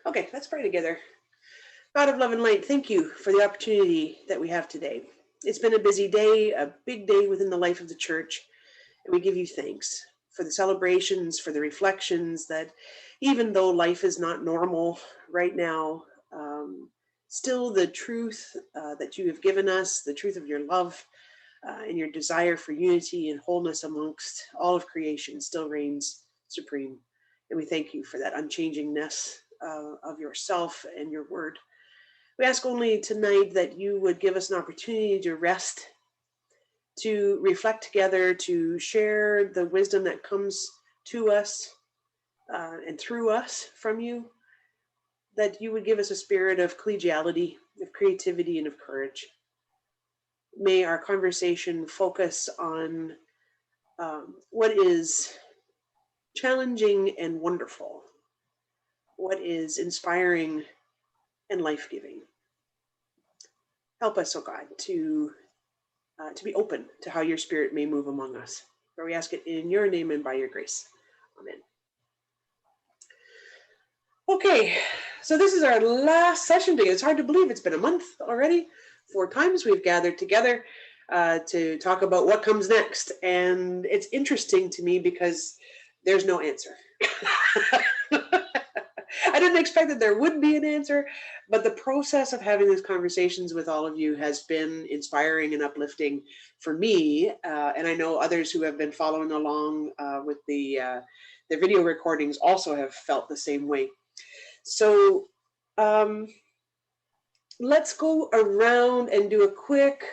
Okay, let's pray together. God of love and light, thank you for the opportunity that we have today. It's been a busy day, a big day within the life of the church, and we give you thanks for the celebrations, for the reflections that even though life is not normal right now, still the truth that you have given us, the truth of your love and your desire for unity and wholeness amongst all of creation still reigns supreme. And we thank you for that unchangingness of yourself and your word. We ask only tonight that you would give us an opportunity to rest, to reflect together, to share the wisdom that comes to us and through us from you, that you would give us a spirit of collegiality, of creativity, and of courage. May our conversation focus on what is challenging and wonderful, what is inspiring and life-giving. Help us, oh God, to be open to how your spirit may move among us. For we ask it in your name and by your grace. Amen. Okay, so this is our last session together. It's hard to believe it's been a month already. 4 times we've gathered together to talk about what comes next. And it's interesting to me because there's no answer. I didn't expect that there would be an answer, but the process of having these conversations with all of you has been inspiring and uplifting for me. And I know others who have been following along with the video recordings also have felt the same way. So let's go around and do a quick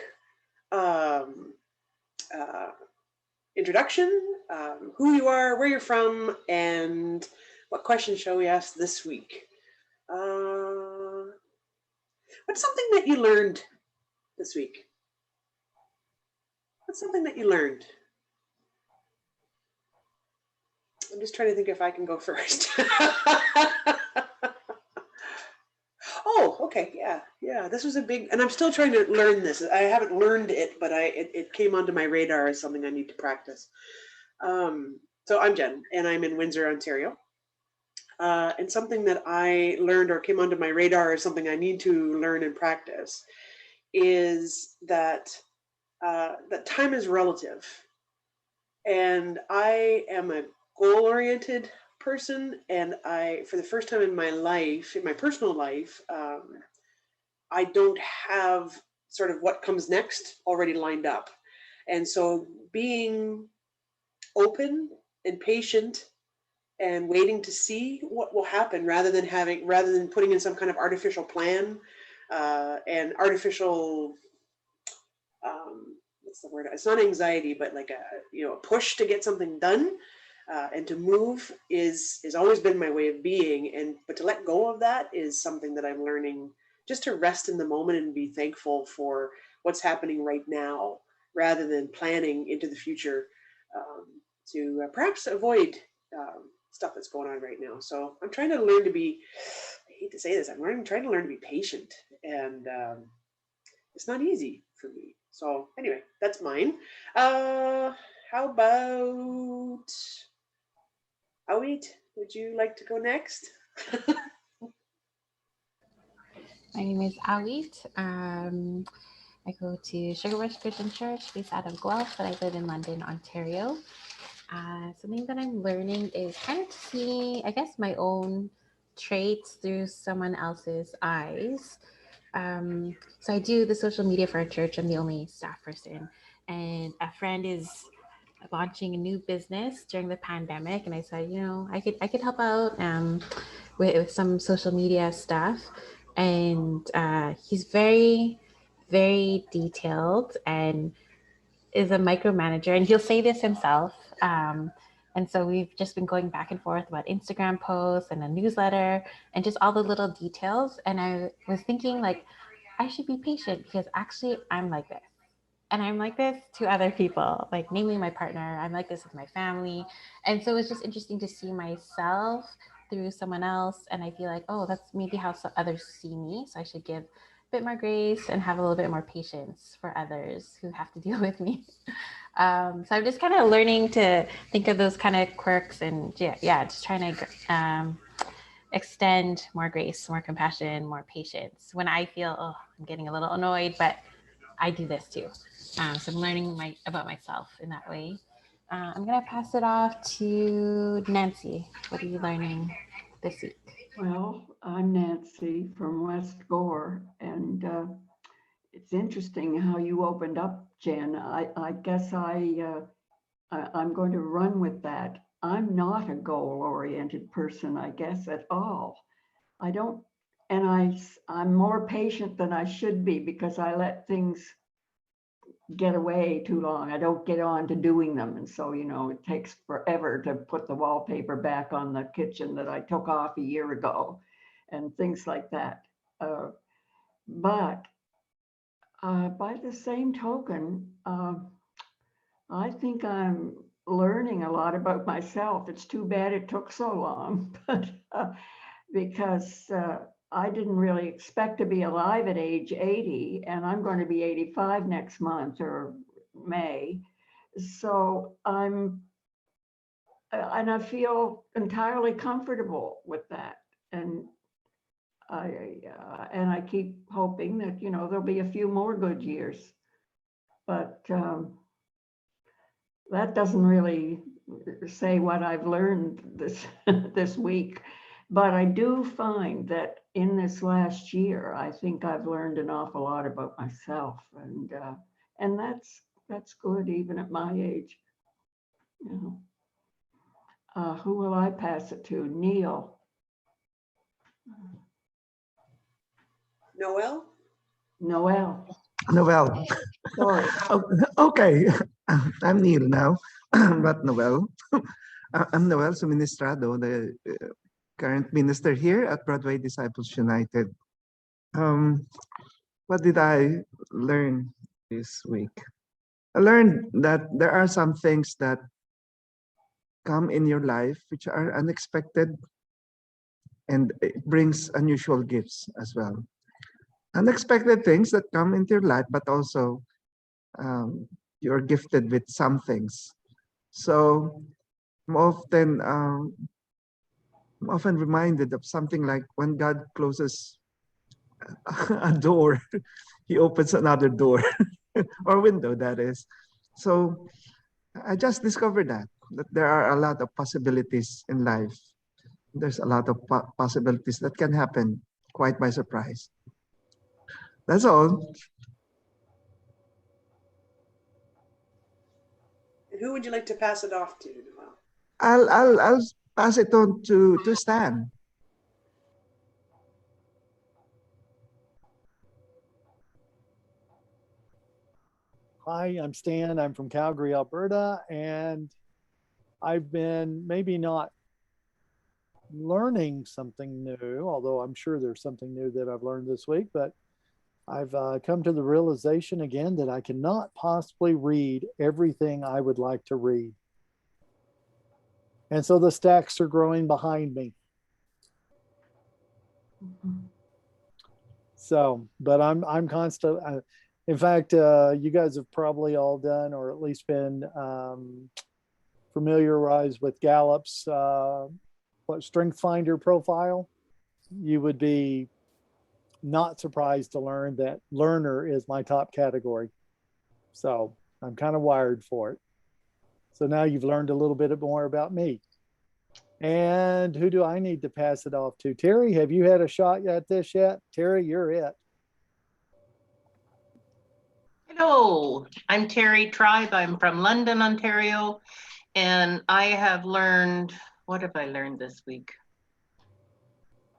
introduction, who you are, where you're from, and what questions shall we ask this week? What's something that you learned this week? What's something that you learned? I'm just trying to think if I can go first. Oh, okay, yeah. This was a big, and I'm still trying to learn this. I haven't learned it, but it came onto my radar as something I need to practice. So I'm Jen, and I'm in Windsor, Ontario. And something that I learned or came onto my radar as something I need to learn and practice is that that time is relative. And I am a goal-oriented person, and for the first time in my life, in my personal life, I don't have sort of what comes next already lined up. And so being open and patient and waiting to see what will happen rather than putting in some kind of artificial plan and artificial what's the word? It's not anxiety, but like a push to get something done and to move is always been my way of being. But to let go of that is something that I'm learning, just to rest in the moment and be thankful for what's happening right now rather than planning into the future to perhaps avoid stuff that's going on right now. So I'm trying to learn to be, I hate to say this, trying to learn to be patient, and it's not easy for me. So anyway, that's mine. How about Awit? Would you like to go next? My name is Awit. I go to Sugar Rush Christian Church based out of Guelph, but I live in London, Ontario. Something that I'm learning is kind of to see, I guess, my own traits through someone else's eyes. So I do the social media for our church. I'm the only staff person, and a friend is launching a new business during the pandemic, and I said, I could help out with some social media stuff. And he's very, very detailed and is a micromanager, and he'll say this himself. And so we've just been going back and forth about Instagram posts and a newsletter and just all the little details. And I was thinking, like, I should be patient because actually I'm like this. And I'm like this to other people, like namely my partner. I'm like this with my family. And so it's just interesting to see myself through someone else. And I feel like, oh, that's maybe how others see me. So I should give a bit more grace and have a little bit more patience for others who have to deal with me. So I'm just kind of learning to think of those kind of quirks and just trying to extend more grace, more compassion, more patience. When I feel, oh, I'm getting a little annoyed, but I do this too. So I'm learning about myself in that way. I'm going to pass it off to Nancy. What are you learning this week? Well, I'm Nancy from West Gore, and it's interesting how you opened up, Jen. I guess I'm going to run with that. I'm not a goal-oriented person, I guess, at all. I don't, and I'm more patient than I should be because I let things get away too long. I don't get on to doing them. And so, it takes forever to put the wallpaper back on the kitchen that I took off a year ago and things like that. But by the same token, I think I'm learning a lot about myself. It's too bad it took so long, but because I didn't really expect to be alive at age 80, and I'm going to be 85 next month or May. So and I feel entirely comfortable with that. And I keep hoping that, there'll be a few more good years. But that doesn't really say what I've learned this week. But I do find that in this last year, I think I've learned an awful lot about myself, and that's good even at my age. Who will I pass it to? Neil. Noel? Noel. Noel. Sorry. Okay, I'm Neil now, but Noel. I'm Noel Suministrado, the current minister here at Broadway Disciples United. What did I learn this week? I learned that there are some things that come in your life which are unexpected, and it brings unusual gifts as well. Unexpected things that come into your life, but also you're gifted with some things. So I'm often reminded of something like when God closes a door, he opens another door or window, that is. So I just discovered that there are a lot of possibilities in life. There's a lot of possibilities that can happen quite by surprise. That's all. And who would you like to pass it off to, Noel? I'll pass it on to Stan. Hi, I'm Stan. I'm from Calgary, Alberta, and I've been maybe not learning something new, although I'm sure there's something new that I've learned this week, but I've come to the realization again that I cannot possibly read everything I would like to read. And so the stacks are growing behind me. So, but I'm constant. In fact, you guys have probably all done, or at least been familiarized with Gallup's Strength Finder profile. You would be not surprised to learn that learner is my top category. So I'm kind of wired for it. So now you've learned a little bit more about me. And who do I need to pass it off to? Terry, have you had a shot at this yet? Terry, you're it. Hello, I'm Terry Tribe. I'm from London, Ontario, and I have learned, what have I learned this week?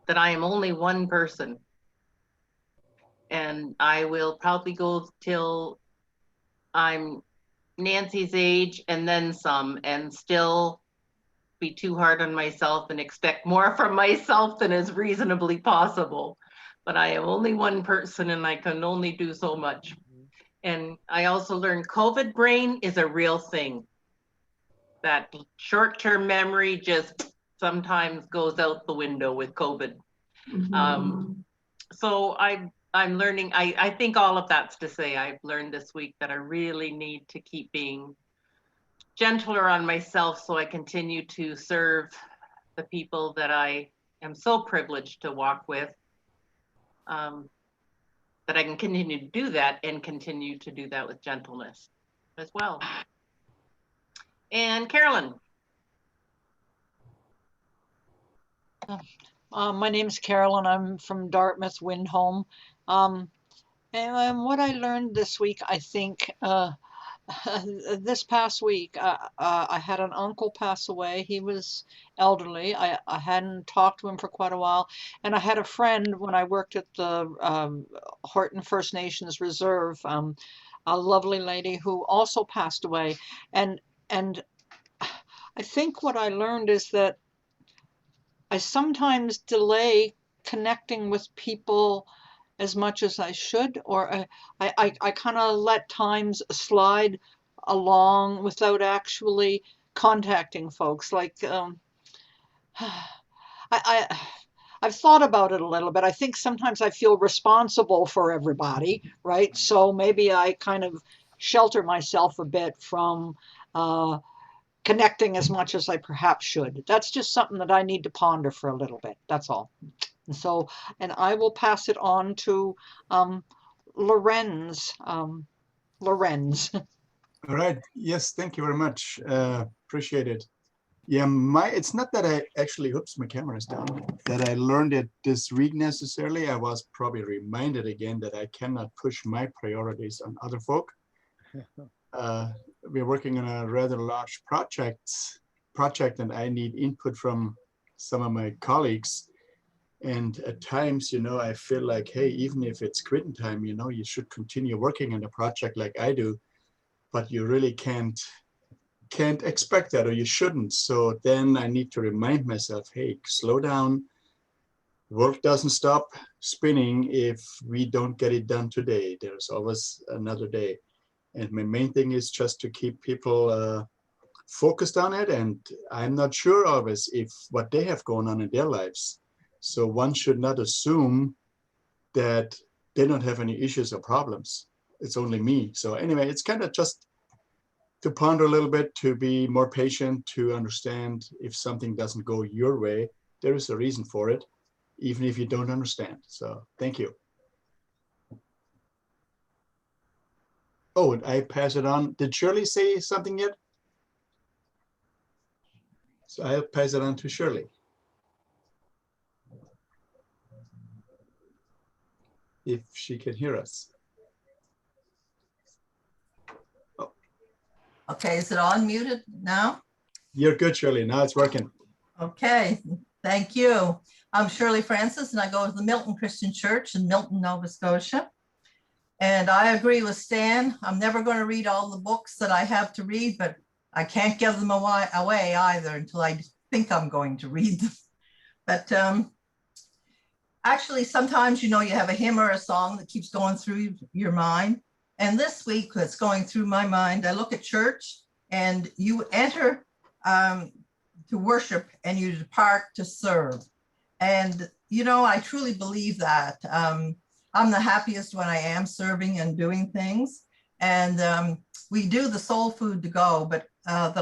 That I am only one person. And I will probably go till I'm Nancy's age and then some, and still be too hard on myself and expect more from myself than is reasonably possible. But I am only one person and I can only do so much. And I also learned COVID brain is a real thing. That short-term memory just sometimes goes out the window with COVID. So I'm learning, I think all of that's to say I've learned this week that I really need to keep being gentler on myself so I continue to serve the people that I am so privileged to walk with, that I can continue to do that and continue to do that with gentleness as well. And Carolyn. My name's Carolyn. I'm from Dartmouth, Windholm. And what I learned this week, I think, this past week, I had an uncle pass away. He was elderly. I hadn't talked to him for quite a while. And I had a friend when I worked at the Horton First Nations Reserve, a lovely lady who also passed away. And I think what I learned is that I sometimes delay connecting with people as much as I should, or I kind of let times slide along without actually contacting folks. Like I've thought about it a little bit. I think sometimes I feel responsible for everybody, right? So maybe I kind of shelter myself a bit from connecting as much as I perhaps should. That's just something that I need to ponder for a little bit. That's all. And so, and I will pass it on to Lorenz. Lorenz. All right. Yes, thank you very much. Appreciate it. Yeah, it's not that I actually, oops, my camera is down, that I learned it this week necessarily. I was probably reminded again that I cannot push my priorities on other folk. We're working on a rather large project, and I need input from some of my colleagues. And at times, I feel like, hey, even if it's quitting time, you should continue working on a project like I do, but you really can't expect that, or you shouldn't. So then I need to remind myself, hey, slow down. Work doesn't stop spinning if we don't get it done today. There's always another day. And my main thing is just to keep people focused on it. And I'm not sure always if what they have going on in their lives. So one should not assume that they don't have any issues or problems. It's only me. So anyway, it's kind of just to ponder a little bit, to be more patient, to understand if something doesn't go your way, there is a reason for it, even if you don't understand. So thank you. Oh, and I pass it on. Did Shirley say something yet? So I'll pass it on to Shirley. If she can hear us. Oh. Okay, is it on muted now? You're good, Shirley. Now it's working. Okay, thank you. I'm Shirley Francis, and I go to the Milton Christian Church in Milton, Nova Scotia. And I agree with Stan. I'm never going to read all the books that I have to read, but I can't give them away either until I think I'm going to read them. But actually, sometimes, you have a hymn or a song that keeps going through your mind. And this week, that's going through my mind, I look at church, and you enter to worship and you depart to serve. And, I truly believe that. I'm the happiest when I am serving and doing things. And we do the soul food to go, but the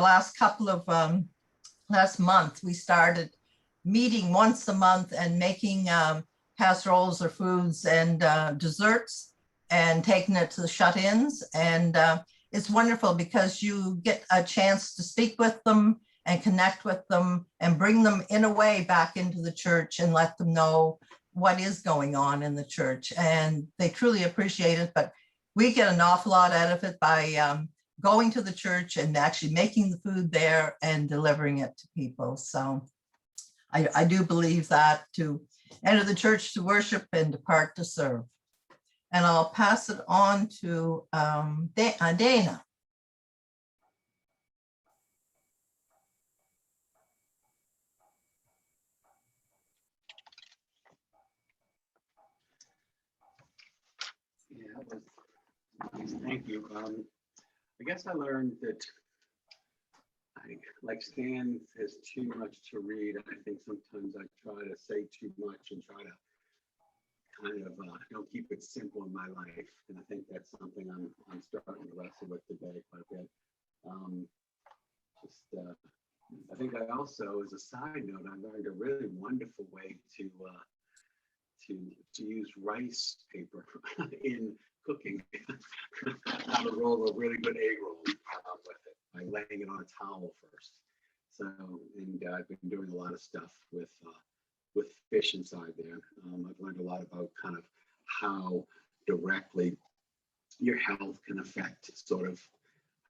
last month, we started meeting once a month and making casseroles or foods and desserts and taking it to the shut-ins. And it's wonderful because you get a chance to speak with them and connect with them and bring them in a way back into the church and let them know what is going on in the church. And they truly appreciate it, but we get an awful lot out of it by going to the church and actually making the food there and delivering it to people. So I do believe that, to enter the church to worship and depart to serve. And I'll pass it on to Dana. Thank you. I guess I learned that like Stan has too much to read. I think sometimes I try to say too much and try to kind of don't keep it simple in my life. And I think that's something I'm starting to wrestle with today quite a bit. I think I also, as a side note, I learned a really wonderful way to use rice paper in cooking. How to roll a really good egg roll with it by laying it on a towel first. So, and I've been doing a lot of stuff with fish inside there. I've learned a lot about kind of how directly your health can affect sort of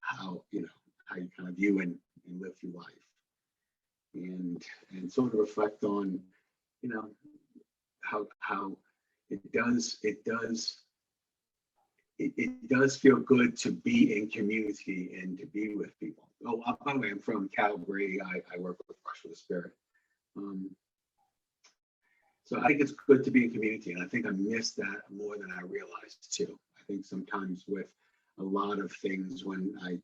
how you kind of view and live through life, and sort of reflect on how it does feel good to be in community and to be with people. Oh, by the way, I'm from Calgary. I work with Brush for the Spirit. So I think it's good to be in community, and I think I miss that more than I realized too. I think sometimes with a lot of things when I,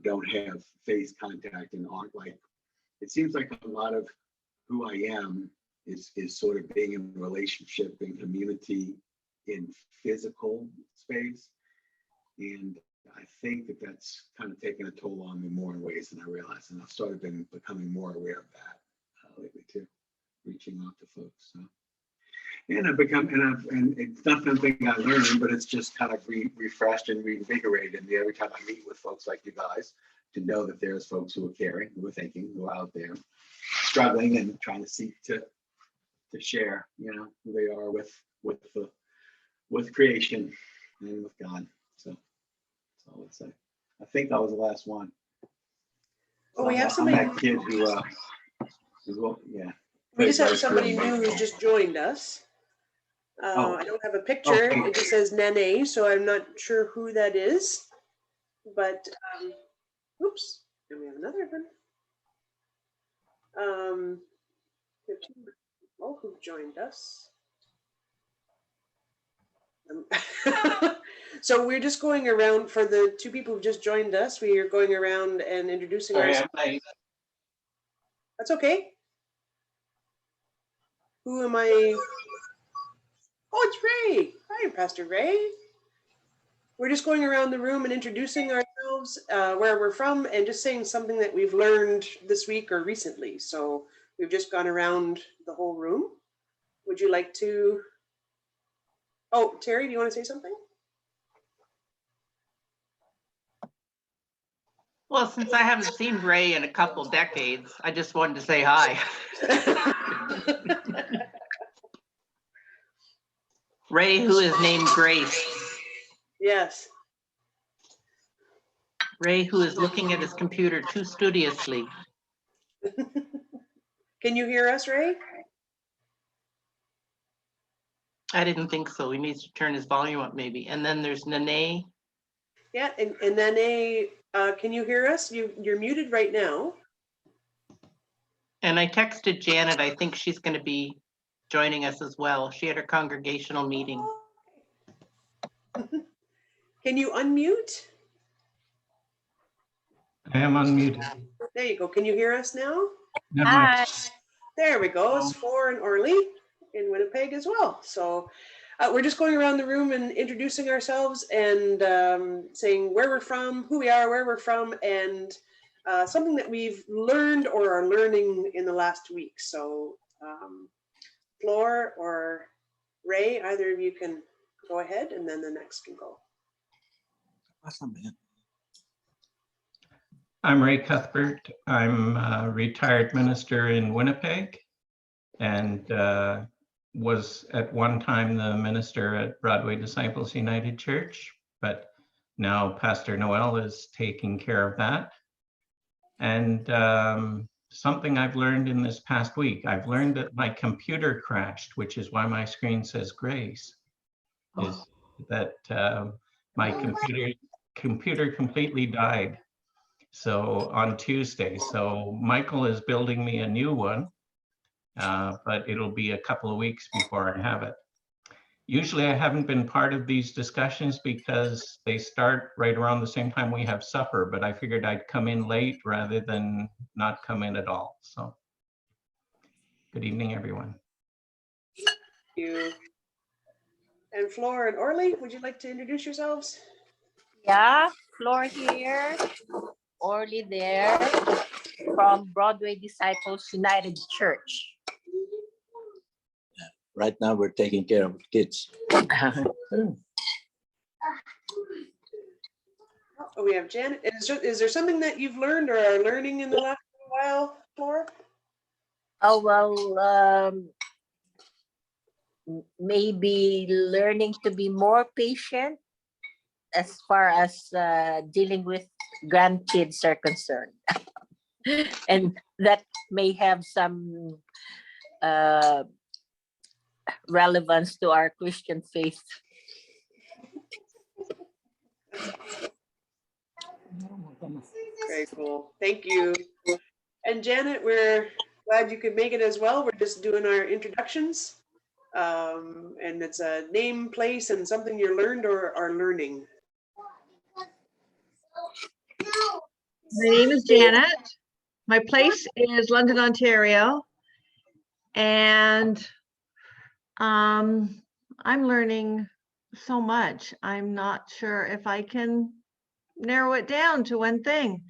don't have face contact and aren't like, it seems like a lot of who I am is sort of being in relationship and community in physical space. And I think that that's kind of taken a toll on me more in ways than I realized. And I've sort of been becoming more aware of that lately too, reaching out to folks. So. And and it's not something I learned, but it's just kind of refreshed and reinvigorated. And every time I meet with folks like you guys, to know that there's folks who are caring, who are thinking, who are out there struggling and trying to seek to share, who they are with creation and with God. So that's all I would say. I think that was the last one. Oh, we have somebody. I'm that kid who, yeah. We just have somebody new who just joined us. I don't have a picture. Okay. It just says Nene, so I'm not sure who that is. But, oops, and we have another one. We have two people who joined us. So we're just going around for the two people who just joined us. We are going around and introducing ourselves. That's okay. Who am I? Oh, it's Ray. Hi, Pastor Ray. We're just going around the room and introducing ourselves, where we're from, and just saying something that we've learned this week or recently. So we've just gone around the whole room. Would you like to? Oh, Terry, do you want to say something? Well, since I haven't seen Ray in a couple decades, I just wanted to say hi. Ray, who is named Grace. Yes. Ray, who is looking at his computer too studiously. Can you hear us, Ray? I didn't think so. He needs to turn his volume up maybe. And then there's Nene. Yeah, and Nene, can you hear us? You're muted right now. And I texted Janet. I think she's going to be joining us as well. She had her congregational meeting. Can you unmute? I am unmuted. There you go. Can you hear us now? Hi. There we go. It's Flor and Orly in Winnipeg as well. So we're just going around the room and introducing ourselves and saying where we're from, who we are, where we're from, and something that we've learned or are learning in the last week. So Flor or Ray, either of you can go ahead and then the next can go. Awesome, man. I'm Ray Cuthbert. I'm a retired minister in Winnipeg and was at one time the minister at Broadway Disciples United Church, but now Pastor Noel is taking care of that. And something I've learned in this past week, I've learned that my computer crashed, which is why my screen says Grace, is that my computer completely died. So on Tuesday, so Michael is building me a new one, but it'll be a couple of weeks before I have it. Usually I haven't been part of these discussions because they start right around the same time we have supper, but I figured I'd come in late rather than not come in at all. So good evening, everyone. Thank you. And Flor and Orly, would you like to introduce yourselves? Yeah, Flor here, Orly there. from Broadway Disciples United Church. Right now, we're taking care of kids. Oh, we have Janet. Is there something that you've learned or are learning in the last while, Laura? Oh, well, maybe learning to be more patient as far as dealing with grandkids are concerned. And that may have some relevance to our Christian faith. Very cool. Thank you. And Janet, we're glad you could make it as well. We're just doing our introductions. And it's a name, place, and something you learned or are learning. My name is Janet. My place is London, Ontario. And I'm learning so much. I'm not sure if I can narrow it down to one thing.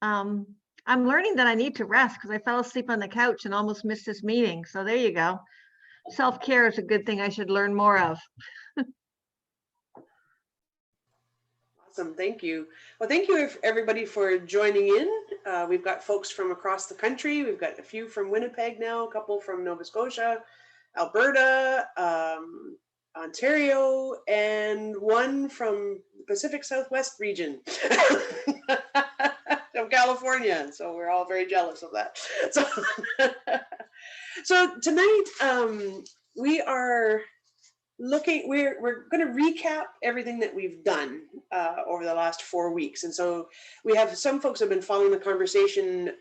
I'm learning that I need to rest because I fell asleep on the couch and almost missed this meeting. So there you go. Self-care is a good thing I should learn more of. Awesome, thank you. Well, thank you everybody for joining in. We've got folks from across the country. We've got a few from Winnipeg now, a couple from Nova Scotia, Alberta, Ontario, and one from the Pacific Southwest region of California. So we're all very jealous of that. So tonight we are we're going to recap everything that we've done over the last 4 weeks. And so we have some folks have been following the conversation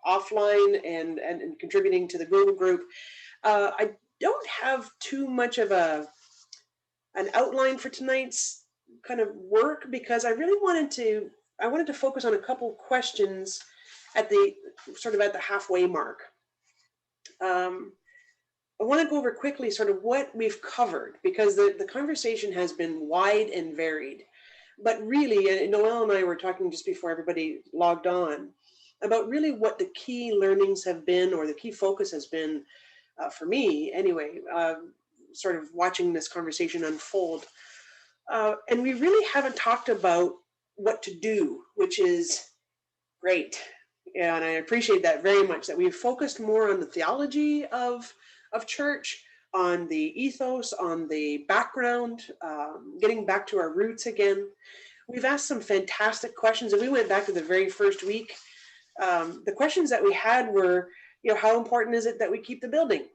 offline and contributing to the Google group. I don't have too much of an outline for tonight's kind of work because I really wanted to focus on a couple questions at the halfway mark. I want to go over quickly sort of what we've covered because the conversation has been wide and varied. But really, and Noelle and I were talking just before everybody logged on about really what the key learnings have been or the key focus has been for me anyway, sort of watching this conversation unfold. And we really haven't talked about what to do, which is great. Yeah, and I appreciate that very much, that we've focused more on the theology of church, on the ethos, on the background, getting back to our roots again. We've asked some fantastic questions. If we went back to the very first week, the questions that we had were, how important is it that we keep the building?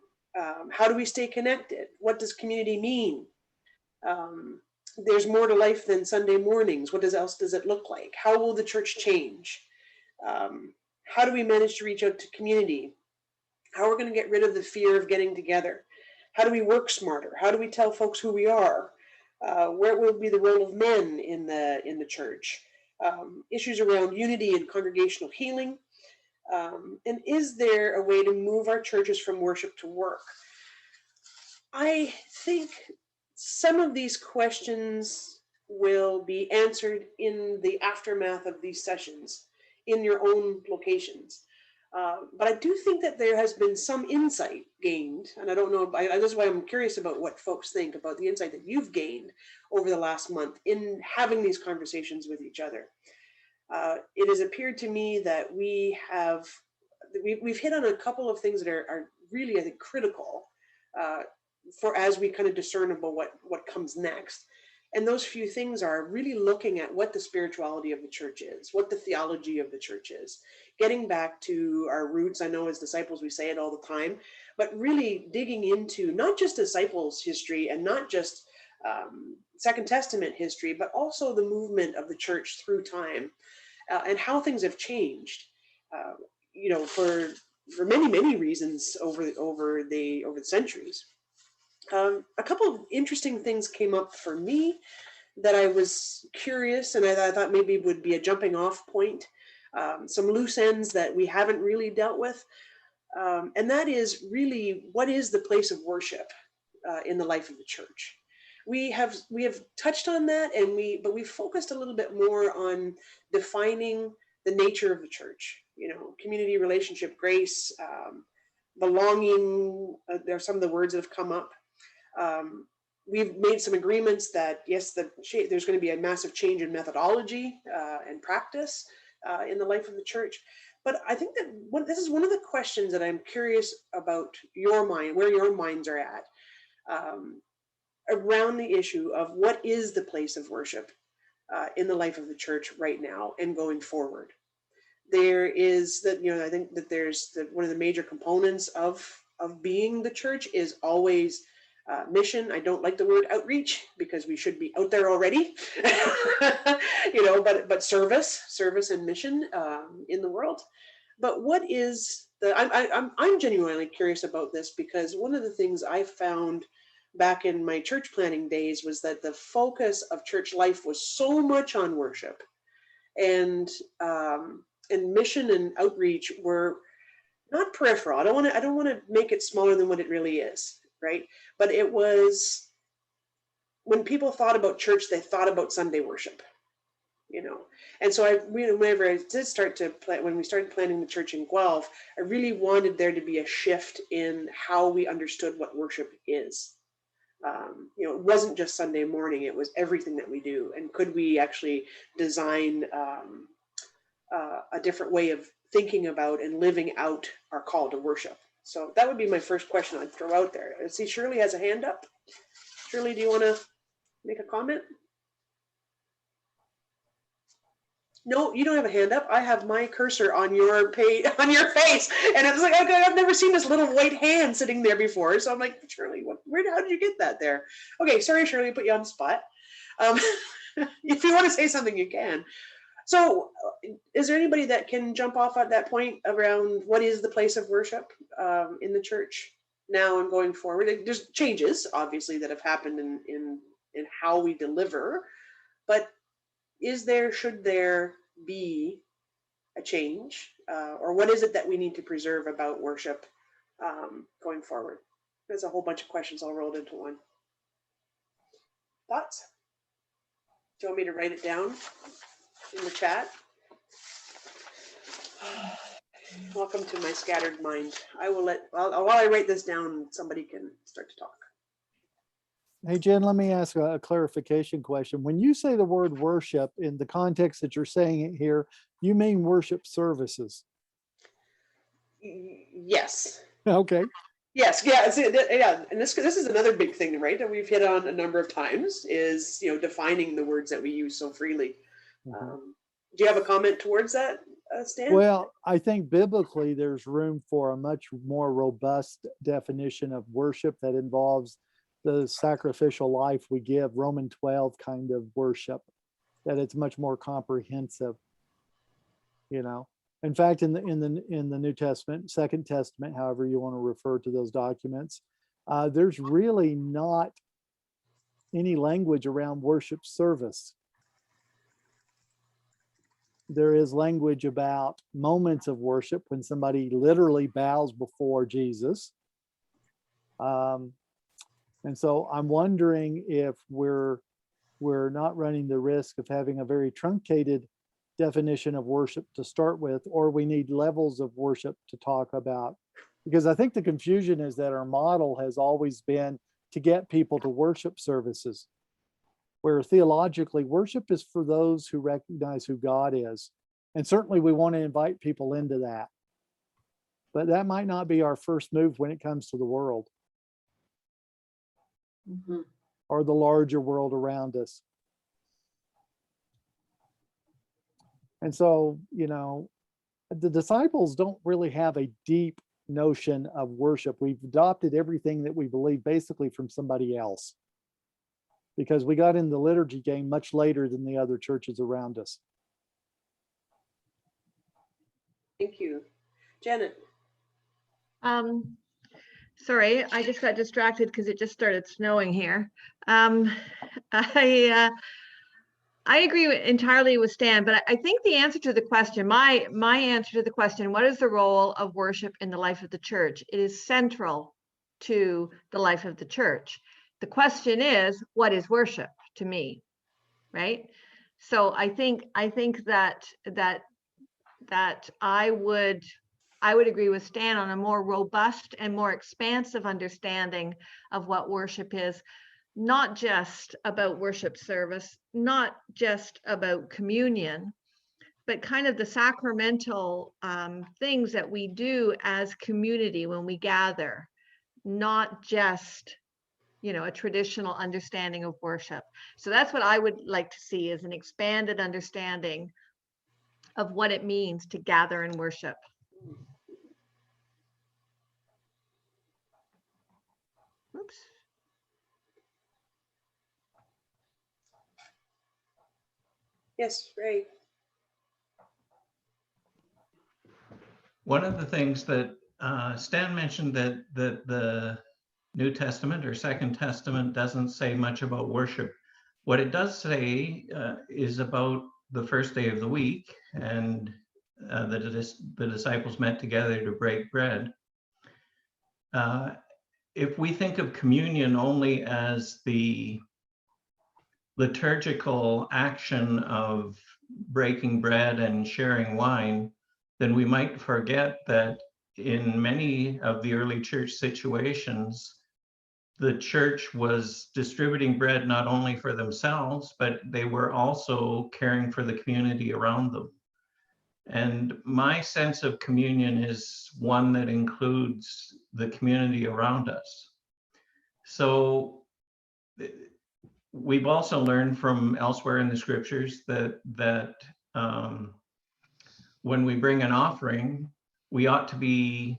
How do we stay connected? What does community mean? There's more to life than Sunday mornings. What else does it look like? How will the church change? How do we manage to reach out to community? How are we going to get rid of the fear of getting together? How do we work smarter? How do we tell folks who we are? Where will be the role of men in the church? Issues around unity and congregational healing. And is there a way to move our churches from worship to work? I think some of these questions will be answered in the aftermath of these sessions in your own locations. But I do think that there has been some insight gained, and I don't know, that's why I'm curious about what folks think about the insight that you've gained over the last month in having these conversations with each other. It has appeared to me that we've hit on a couple of things that are really, I think, critical for as we kind of discern about what comes next. And those few things are really looking at what the spirituality of the church is, what the theology of the church is, getting back to our roots. I know as disciples, we say it all the time, but really digging into not just disciples' history and not just Second Testament history, but also the movement of the church through time and how things have changed, for many reasons over the centuries. A couple of interesting things came up for me that I was curious, and I thought maybe would be a jumping off point. Some loose ends that we haven't really dealt with. And that is really, what is the place of worship in the life of the church? We have touched on that, but we've focused a little bit more on defining the nature of the church. community, relationship, grace, belonging. There are some of the words that have come up. We've made some agreements that, yes, there's going to be a massive change in methodology and practice in the life of the church. But I think that this is one of the questions that I'm curious about your mind, where your minds are at, around the issue of what is the place of worship in the life of the church right now and going forward. There is that, I think that there's one of the major components of being the church is always mission. I don't like the word outreach because we should be out there already, but service and mission in the world. But what is I'm genuinely curious about this, because one of the things I found back in my church planning days was that the focus of church life was so much on worship, and mission and outreach were not peripheral. I don't want to make it smaller than what it really is, right? But it was, when people thought about church, they thought about Sunday worship, And so whenever I did start to plan, when we started planning the church in Guelph, I really wanted there to be a shift in how we understood what worship is. It wasn't just Sunday morning, it was everything that we do. And could we actually design a different way of thinking about and living out our call to worship? So that would be my first question I'd throw out there. I see Shirley has a hand up. Shirley, do you want to make a comment? No, you don't have a hand up. I have my cursor on your page, on your face, and it's like, okay, I've never seen this little white hand sitting there before. So I'm like, Shirley, how did you get that there? Okay, sorry, Shirley, put you on the spot. If you want to say something, you can. So, is there anybody that can jump off at that point around what is the place of worship in the church now and going forward? There's changes, obviously, that have happened in how we deliver, but should there be a change, or what is it that we need to preserve about worship going forward? There's a whole bunch of questions all rolled into one. Thoughts? Do you want me to write it down in the chat? Welcome to my scattered mind. While I write this down, somebody can start to talk. Hey, Jen, let me ask a clarification question. When you say the word worship in the context that you're saying it here, you mean worship services? Yes. Okay. Yes, yeah, and this is another big thing, right, that we've hit on a number of times, is defining the words that we use so freely. Do you have a comment towards that, Stan? Well, I think biblically there's room for a much more robust definition of worship that involves the sacrificial life we give, Roman 12 kind of worship, that it's much more comprehensive. In fact, in the New Testament, Second Testament, however you want to refer to those documents, there's really not any language around worship service. There is language about moments of worship when somebody literally bows before Jesus. And so I'm wondering if we're not running the risk of having a very truncated definition of worship to start with, or we need levels of worship to talk about. Because I think the confusion is that our model has always been to get people to worship services, where theologically worship is for those who recognize who God is. And certainly we want to invite people into that. But that might not be our first move when it comes to the world. Or the larger world around us. And so, the disciples don't really have a deep notion of worship. We've adopted everything that we believe basically from somebody else, because we got in the liturgy game much later than the other churches around us. Thank you. Janet. Sorry, I just got distracted because it just started snowing here. I agree entirely with Stan, but I think the answer to the question, my answer to the question, what is the role of worship in the life of the church? It is central to the life of the church. The question is, what is worship to me, right? So I think that that I would agree with Stan on a more robust and more expansive understanding of what worship is, not just about worship service, not just about communion, but kind of the sacramental things that we do as community when we gather, not just, you know, a traditional understanding of worship. So that's what I would like to see, is an expanded understanding of what it means to gather and worship. Oops. Yes, Ray. One of the things that Stan mentioned, that the New Testament or Second Testament doesn't say much about worship. What it does say is about the first day of the week, and the disciples met together to break bread. If we think of communion only as the liturgical action of breaking bread and sharing wine, then we might forget that in many of the early church situations, the church was distributing bread not only for themselves, but they were also caring for the community around them. And my sense of communion is one that includes the community around us. So we've also learned from elsewhere in the scriptures that when we bring an offering, we ought to be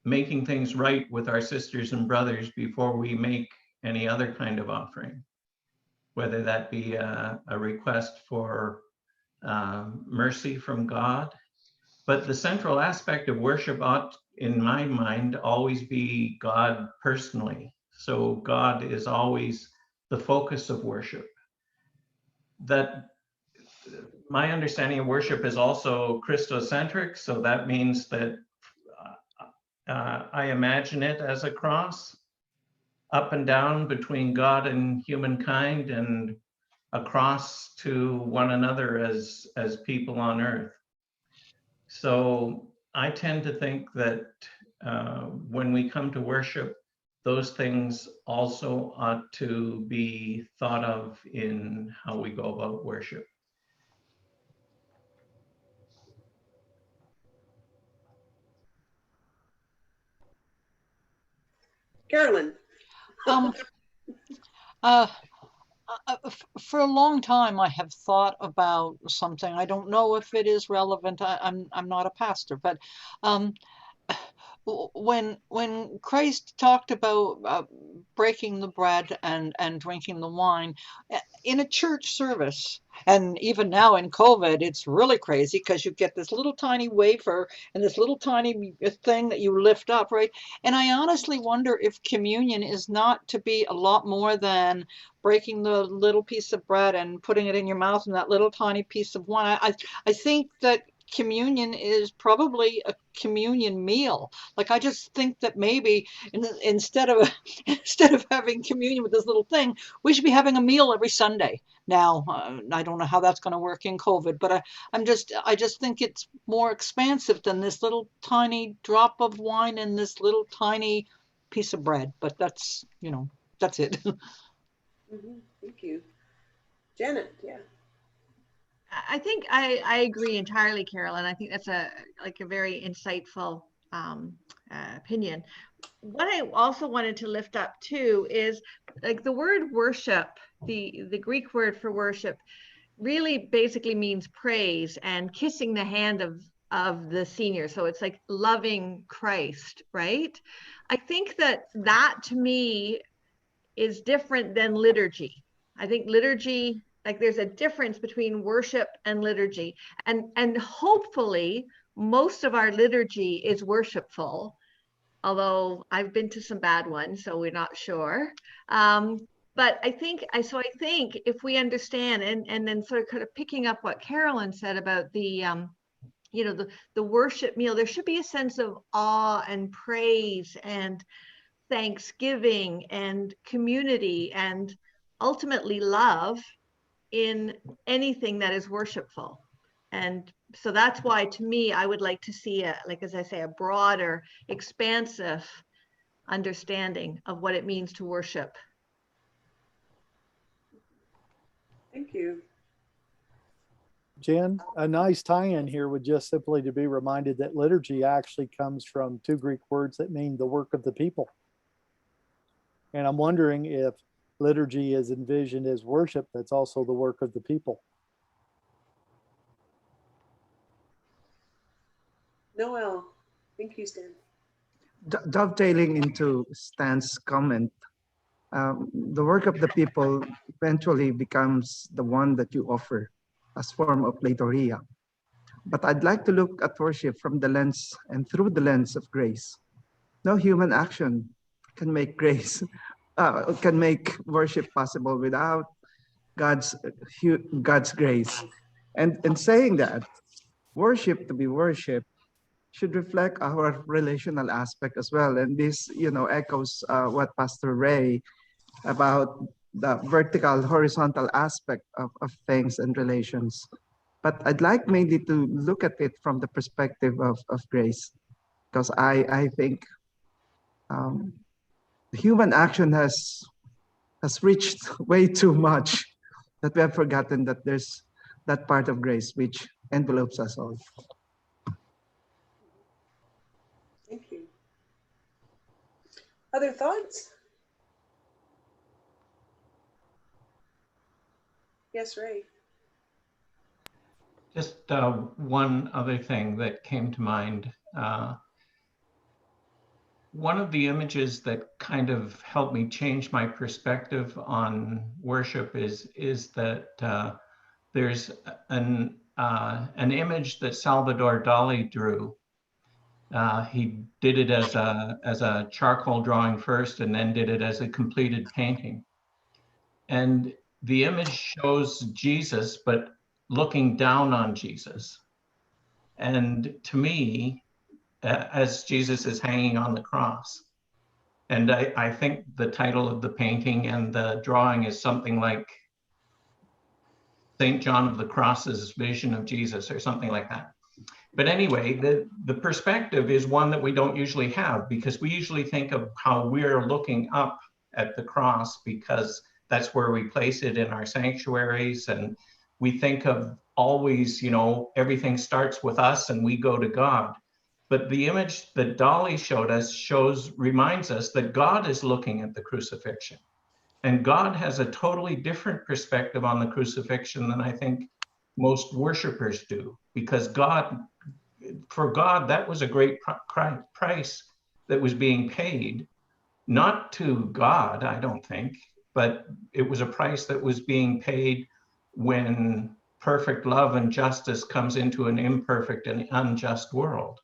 making things right with our sisters and brothers before we make any other kind of offering, whether that be a request for mercy from God. But the central aspect of worship ought, in my mind, always be God personally. So God is always the focus of worship. That my understanding of worship is also Christocentric, so that means that I imagine it as a cross, up and down between God and humankind, and across to one another as people on earth. So I tend to think that when we come to worship, those things also ought to be thought of in how we go about worship. Carolyn. For a long time, I have thought about something. I don't know if it is relevant. I'm not a pastor, but when Christ talked about breaking the bread and drinking the wine in a church service, and even now in COVID, it's really crazy because you get this little tiny wafer and this little tiny thing that you lift up, right? And I honestly wonder if communion is not to be a lot more than breaking the little piece of bread and putting it in your mouth and that little tiny piece of wine. I think that communion is probably a communion meal. Like, I just think that maybe instead of having communion with this little thing, we should be having a meal every Sunday. Now, I don't know how that's going to work in COVID, but I just think it's more expansive than this little tiny drop of wine and this little tiny piece of bread. But that's, you know, that's it. Thank you. Janet, yeah. I think I agree entirely, Carolyn. I think that's a very insightful opinion. What I also wanted to lift up too is, like, the word worship, the Greek word for worship really basically means praise and kissing the hand of the senior. So it's like loving Christ, right? I think that to me is different than liturgy. I think liturgy, like, there's a difference between worship and liturgy, and hopefully most of our liturgy is worshipful, although I've been to some bad ones, so we're not sure. But I think if we understand, and then sort of kind of picking up what Carolyn said about the the worship meal, there should be a sense of awe and praise and thanksgiving and community and ultimately love in anything that is worshipful. And so that's why, to me, I would like to see like, as I say, a broader, expansive understanding of what it means to worship. Thank you. Jen, a nice tie-in here would just simply to be reminded that liturgy actually comes from two Greek words that mean the work of the people. And I'm wondering if liturgy is envisioned as worship, that's also the work of the people. Noel, thank you, Stan. Dovetailing into Stan's comment, the work of the people eventually becomes the one that you offer as form of liturgia. But I'd like to look at worship from the lens and through the lens of grace. No human action can make grace, can make worship possible without God's grace. And in saying that, worship to be worship should reflect our relational aspect as well. And this, echoes what Pastor Ray about the vertical, horizontal aspect of things and relations. But I'd like mainly to look at it from the perspective of grace, because I think human action has reached way too much that we have forgotten that there's that part of grace which envelopes us all. Thank you. Other thoughts? Yes, Ray. Just one other thing that came to mind. One of the images that kind of helped me change my perspective on worship is that there's an image that Salvador Dali drew. He did it as a charcoal drawing first, and then did it as a completed painting. And the image shows Jesus, but looking down on Jesus. And to me, as Jesus is hanging on the cross. And I think the title of the painting and the drawing is something like St. John of the Cross's vision of Jesus or something like that. But anyway, the perspective is one that we don't usually have, because we usually think of how we're looking up at the cross because that's where we place it in our sanctuaries. And we think of always, everything starts with us and we go to God. But the image that Dali showed us reminds us that God is looking at the crucifixion. And God has a totally different perspective on the crucifixion than I think most worshipers do, because for God, that was a great price that was being paid, not to God, I don't think, but it was a price that was being paid when perfect love and justice comes into an imperfect and unjust world.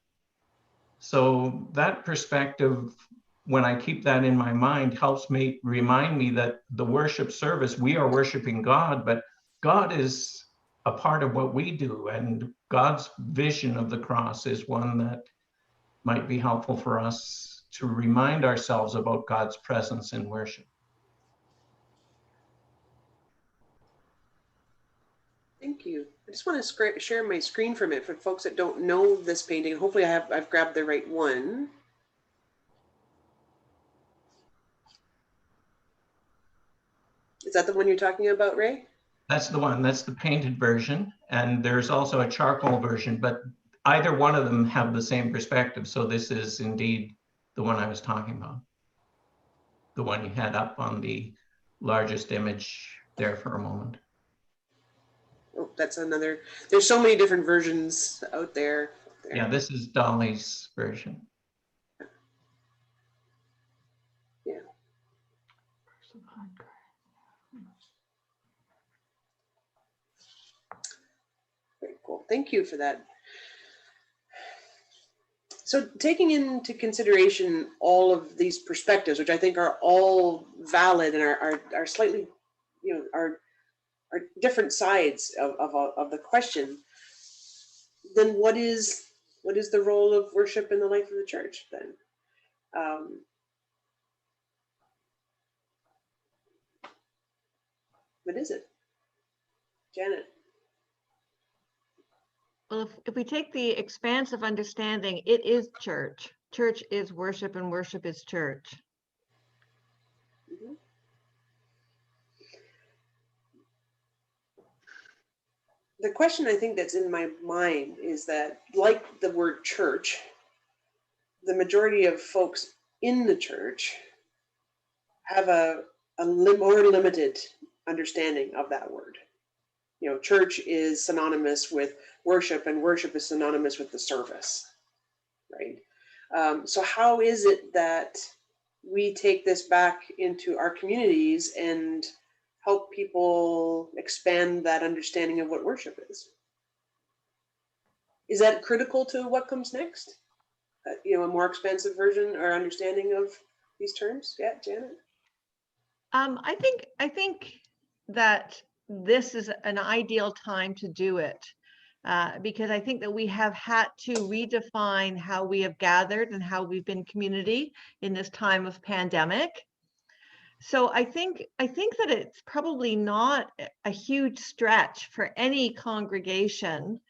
So that perspective, when I keep that in my mind, helps me remind me that the worship service, we are worshiping God, but God is a part of what we do. And God's vision of the cross is one that might be helpful for us to remind ourselves about God's presence in worship. Thank you. I just want to share my screen for a minute for folks that don't know this painting. Hopefully I've grabbed the right one. Is that the one you're talking about, Ray? That's the one. That's the painted version. And there's also a charcoal version, but either one of them have the same perspective. So this is indeed the one I was talking about. The one you had up on the largest image there for a moment. Oh, that's another. There's so many different versions out there. Yeah, this is Dali's version. Yeah. Very cool. Thank you for that. So taking into consideration all of these perspectives, which I think are all valid and are slightly, are different sides of the question, then what is the role of worship in the life of the church then? What is it? Janet? Well, if we take the expanse of understanding, it is church. Church is worship and worship is church. Mhm. The question I think that's in my mind is that, like the word church, the majority of folks in the church have a more limited understanding of that word. You know, church is synonymous with worship, and worship is synonymous with the service, right? So how is it that we take this back into our communities and help people expand that understanding of what worship is? Is that critical to what comes next? You know, a more expansive version or understanding of these terms? Yeah, Janet? I think that this is an ideal time to do it, because I think that we have had to redefine how we have gathered and how we've been community in this time of pandemic. So I think that it's probably not a huge stretch for any congregation,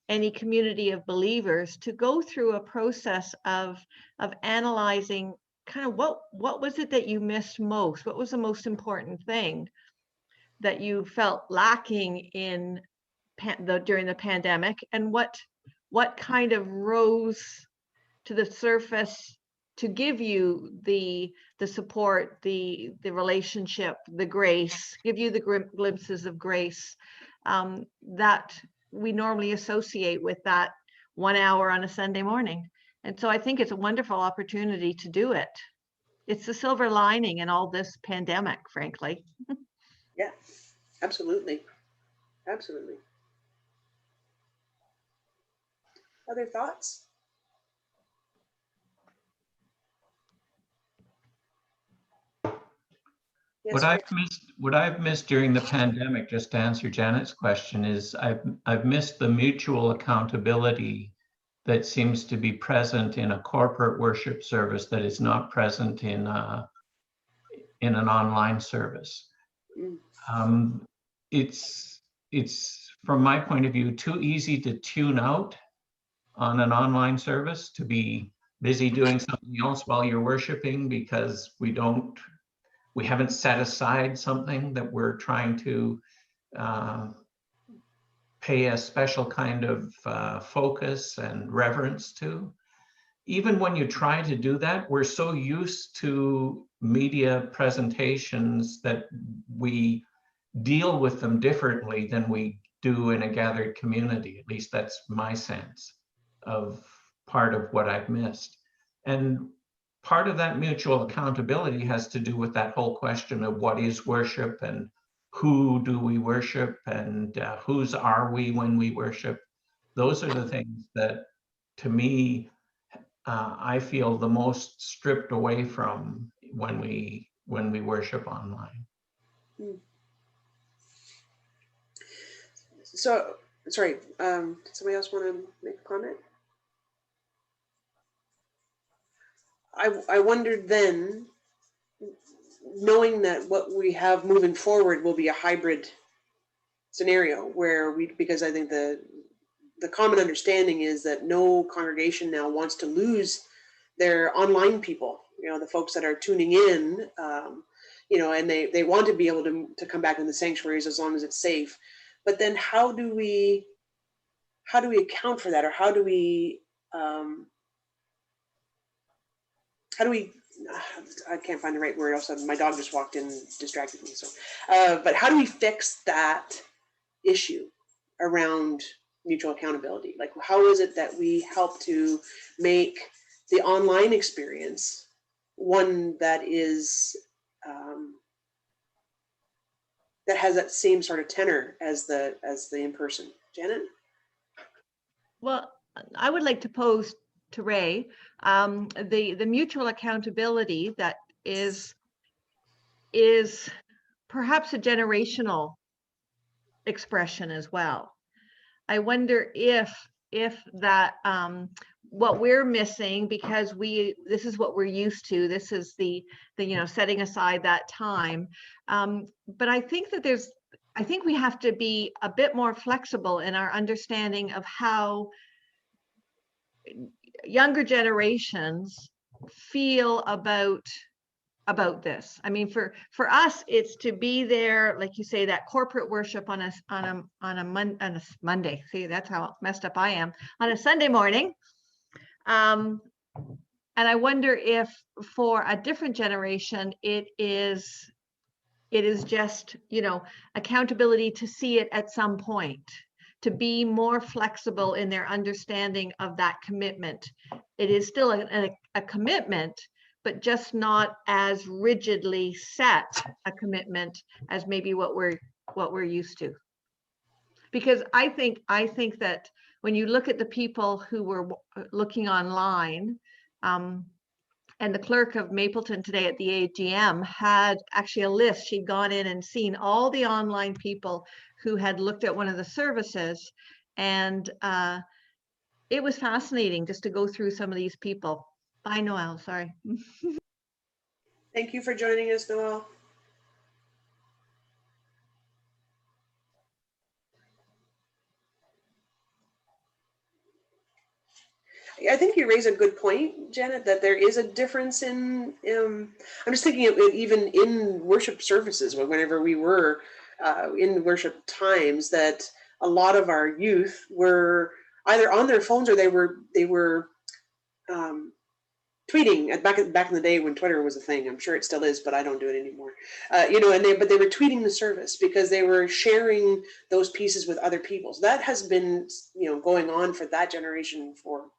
any community of believers to go through a process of analyzing kind of what was it that you missed most? What was the most important thing that you felt lacking in during the pandemic, and what kind of rose to the surface to give you the support, the relationship, the grace, give you the glimpses of grace that we normally associate with that 1 hour on a Sunday morning. And so I think it's a wonderful opportunity to do it. It's the silver lining in all this pandemic, frankly. Yeah, absolutely. Absolutely. Other thoughts? Yes, What I've missed during the pandemic, just to answer Janet's question, is I've missed the mutual accountability that seems to be present in a corporate worship service that is not present in an online service. It's from my point of view too easy to tune out on an online service, to be busy doing something else while you're worshiping, because we haven't set aside something that we're trying to pay a special kind of focus and reverence to. Even when you try to do that, we're so used to media presentations that we deal with them differently than we do in a gathered community. At least that's my sense of part of what I've missed. And part of that mutual accountability has to do with that whole question of what is worship, and who do we worship, and whose are we when we worship. Those are the things that, to me, I feel the most stripped away from when we worship online. So, sorry, did somebody else want to make a comment? I wondered then, knowing that what we have moving forward will be a hybrid scenario where because I think the common understanding is that no congregation now wants to lose their online people, you know, the folks that are tuning in, you know, and they want to be able to come back in the sanctuaries as long as it's safe. But then how do we account for that, or how do we I can't find the right word. Also, my dog just walked in and distracted me. So, but how do we fix that issue around mutual accountability? Like, how is it that we help to make the online experience one that is that has that same sort of tenor as the in-person? Janet? Well, I would like to pose to Ray the mutual accountability that is perhaps a generational expression as well. I wonder if that what we're missing, because this is what we're used to, this is the you know, setting aside that time, but I think that there's I think we have to be a bit more flexible in our understanding of how younger generations feel about this. I mean, for us, it's to be there, like you say, that corporate worship on a Monday. See, that's how messed up I am, on a Sunday morning. And I wonder if for a different generation, it is just, you know, accountability to see it at some point, to be more flexible in their understanding of that commitment. It is still a commitment, but just not as rigidly set a commitment as maybe what we're used to. Because I think that when you look at the people who were looking online, and the clerk of Mapleton today at the AGM had actually a list. She'd gone in and seen all the online people who had looked at one of the services. And it was fascinating just to go through some of these people. Bye, Noelle, sorry. Thank you for joining us, Noelle. I think you raise a good point, Janet, that there is a difference in, I'm just thinking of it even in worship services, whenever we were in worship times, that a lot of our youth were either on their phones or they were tweeting back in the day when Twitter was a thing. I'm sure it still is, but I don't do it anymore. You know, but they were tweeting the service because they were sharing those pieces with other people. So that has been, you know, going on for that generation from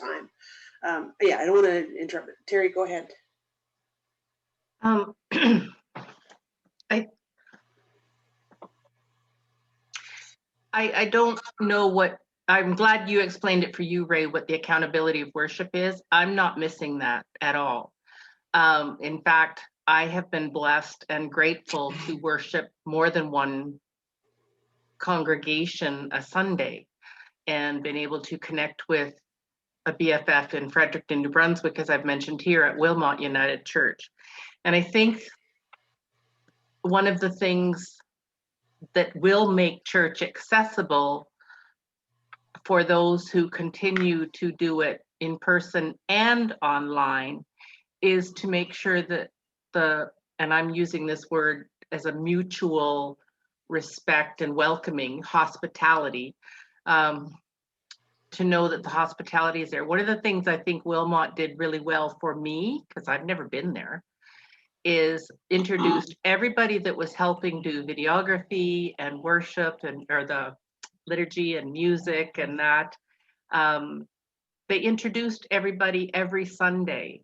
time. Yeah, I don't want to interrupt. Terry, go ahead. I don't know what, I'm glad you explained it for you, Ray, what the accountability of worship is. I'm not missing that at all. In fact, I have been blessed and grateful to worship more than one congregation a Sunday and been able to connect with a BFF in Fredericton, New Brunswick, as I've mentioned here at Wilmot United Church. And I think one of the things that will make church accessible for those who continue to do it in person and online is to make sure that and I'm using this word as a mutual respect and welcoming hospitality, to know that the hospitality is there. One of the things I think Wilmot did really well for me, because I've never been there, is introduced everybody that was helping do videography and worship or the liturgy and music and that. They introduced everybody every Sunday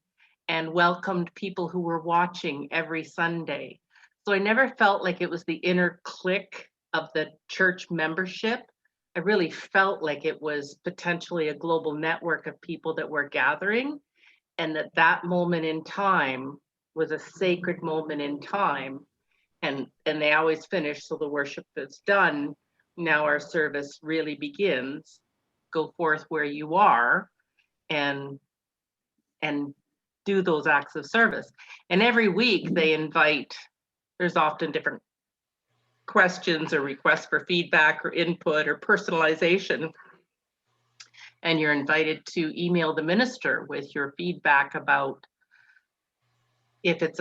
and welcomed people who were watching every Sunday. So I never felt like it was the inner clique of the church membership. I really felt like it was potentially a global network of people that were gathering, and that moment in time was a sacred moment in time. And they always finish, so the worship is done. Now our service really begins. Go forth where you are and do those acts of service. And every week they invite, there's often different questions or requests for feedback or input or personalization. And you're invited to email the minister with your feedback about if it's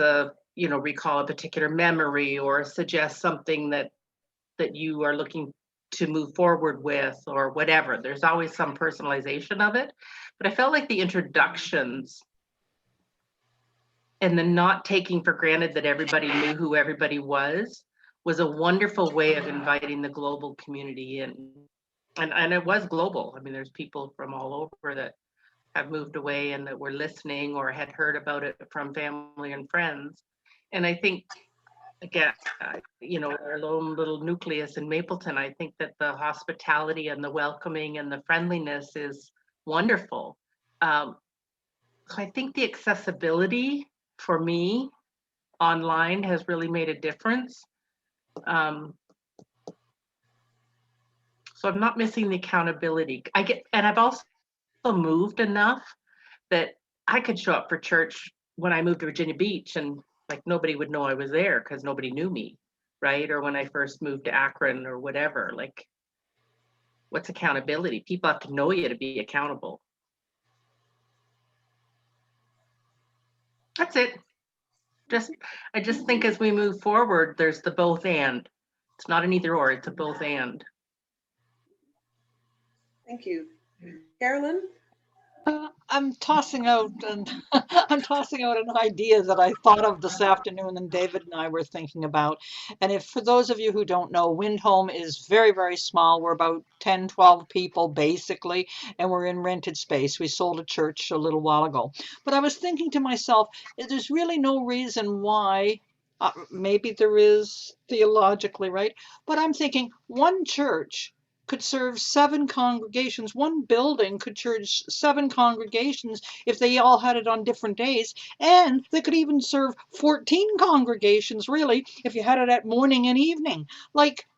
recall a particular memory or suggest something that you are looking to move forward with or whatever. There's always some personalization of it. But I felt like the introductions and the not taking for granted that everybody knew who everybody was a wonderful way of inviting the global community in. And it was global. I mean, there's people from all over that have moved away and that were listening or had heard about it from family and friends. And I think, again, our lone little nucleus in Mapleton, I think that the hospitality and the welcoming and the friendliness is wonderful. So I think the accessibility for me online has really made a difference. So I'm not missing the accountability. And I've also moved enough that I could show up for church when I moved to Virginia Beach and like nobody would know I was there because nobody knew me. right? Or when I first moved to Akron or whatever, like, what's accountability? People have to know you to be accountable. That's it. I just think as we move forward, there's the both and. It's not an either or, it's a both and. Thank you. Carolyn? I'm tossing out an idea that I thought of this afternoon and David and I were thinking about. And if for those of you who don't know, Windhome is very, very small. We're about 10, 12 people basically, and we're in rented space. We sold a church a little while ago. But I was thinking to myself, there's really no reason why, maybe there is theologically, right? But I'm thinking one church could serve 7 congregations. One building could church 7 congregations if they all had it on different days. And they could even serve 14 congregations, really, if you had it at morning and evening. Like,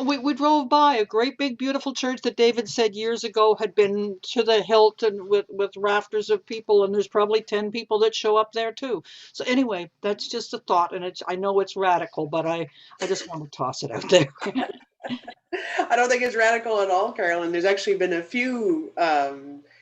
we drove by a great big beautiful church that David said years ago had been to the hilt and with rafters of people, and there's probably 10 people that show up there too. So anyway, that's just a thought, and I know it's radical, but I just want to toss it out there. I don't think it's radical at all, Carolyn. There's actually been a few,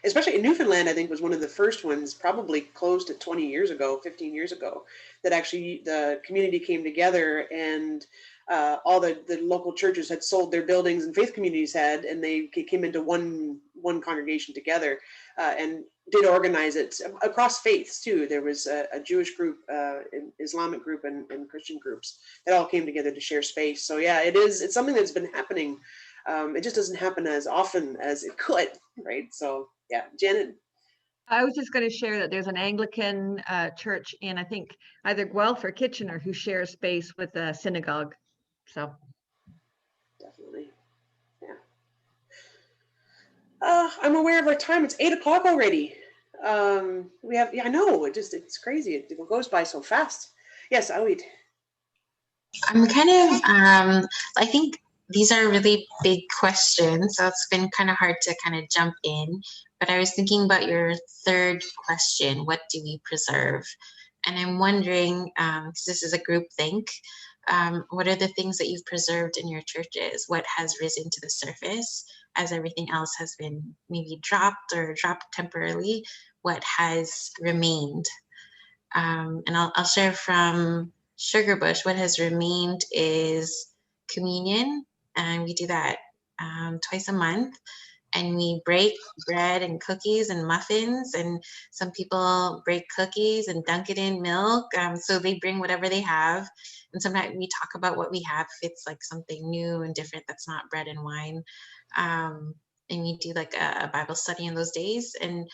especially in Newfoundland, I think was one of the first ones, probably close to 20 years ago, 15 years ago, that actually the community came together and all the local churches had sold their buildings and faith communities had, and they came into one congregation together and did organize it across faiths too. There was a Jewish group, an Islamic group, and Christian groups that all came together to share space. So yeah, it's something that's been happening. It just doesn't happen as often as it could, right? So yeah, Janet. I was just going to share that there's an Anglican church in, I think, either Guelph or Kitchener who shares space with a synagogue. So Definitely, yeah. I'm aware of our time. It's 8 o'clock already. We have, yeah, I know. It's crazy. It goes by so fast. Yes, Awit. I'm kind of, I think these are really big questions, so it's been kind of hard to kind of jump in. But I was thinking about your third question, what do we preserve? And I'm wondering, because this is a group think, what are the things that you've preserved in your churches? What has risen to the surface as everything else has been maybe dropped or dropped temporarily? What has remained? And I'll share from Sugarbush. What has remained is communion, and we do that twice a month. And we break bread and cookies and muffins, and some people break cookies and dunk it in milk. So they bring whatever they have. And sometimes we talk about what we have, if it's like something new and different that's not bread and wine. And we do like a Bible study in those days. And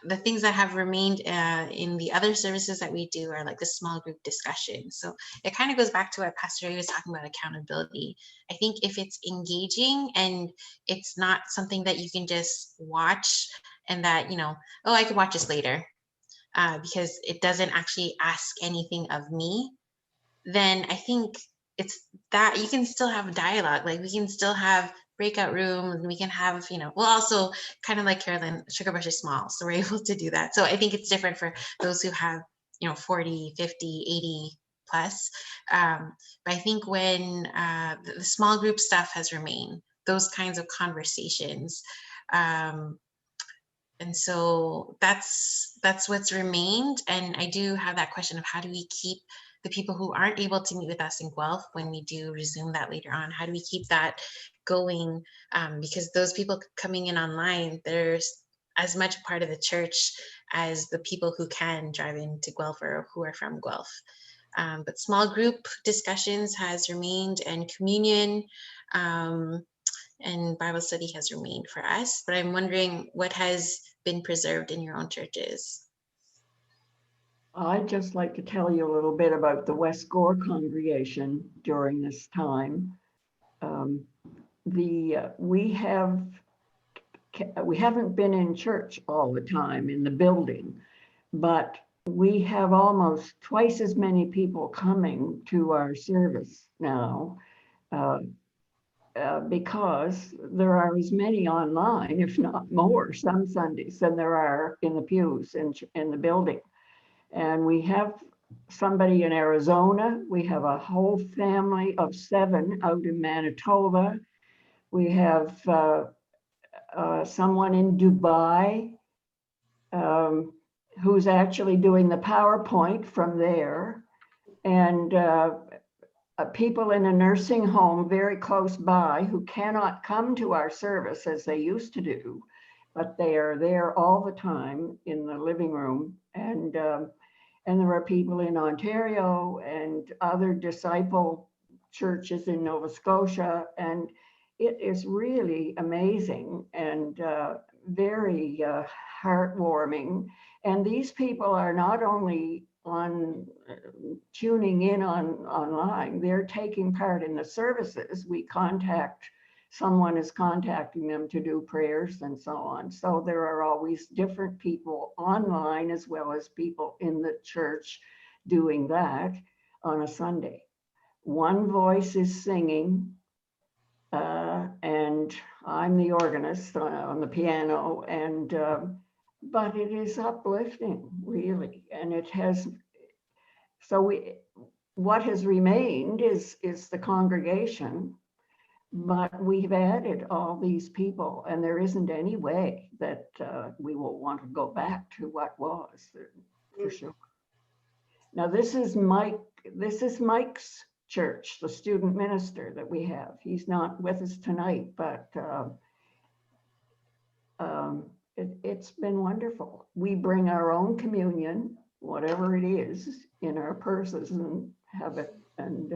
the things that have remained in the other services that we do are like the small group discussion. So it kind of goes back to what Pastor Ray was talking about, accountability. I think if it's engaging and it's not something that you can just watch and that, you know, oh, I can watch this later because it doesn't actually ask anything of me, then I think it's that you can still have dialogue. Like we can still have breakout rooms, we can have, you know, well, also kind of like Carolyn, Sugarbush is small, so we're able to do that. So I think it's different for those who have, you know, 40, 50, 80 plus. But I think when the small group stuff has remained, those kinds of conversations. And so that's what's remained. And I do have that question of how do we keep the people who aren't able to meet with us in Guelph when we do resume that later on? How do we keep that going? Because those people coming in online, there's as much part of the church as the people who can drive into Guelph or who are from Guelph. But small group discussions has remained, and communion and Bible study has remained for us. But I'm wondering what has been preserved in your own churches. I'd just like to tell you a little bit about the West Gore congregation during this time. We haven't been in church all the time in the building, but we have almost twice as many people coming to our service now because there are as many online, if not more, some Sundays than there are in the pews in the building. And we have somebody in Arizona. We have a whole family of 7 out in Manitoba. We have someone in Dubai who's actually doing the PowerPoint from there. And people in a nursing home very close by who cannot come to our service as they used to do, but they are there all the time in the living room. And there are people in Ontario and other disciple churches in Nova Scotia. And it is really amazing and very heartwarming. And these people are not only on tuning in online, they're taking part in the services. Someone is contacting them to do prayers and so on. So there are always different people online as well as people in the church doing that on a Sunday. One voice is singing, and I'm the organist on the piano, and but it is uplifting, really. And it has, so what has remained is the congregation, but we've added all these people, and there isn't any way that we will want to go back to what was, for sure. Now, this is Mike's church, the student minister that we have. He's not with us tonight, but it's been wonderful. We bring our own communion, whatever it is, in our purses and have it. And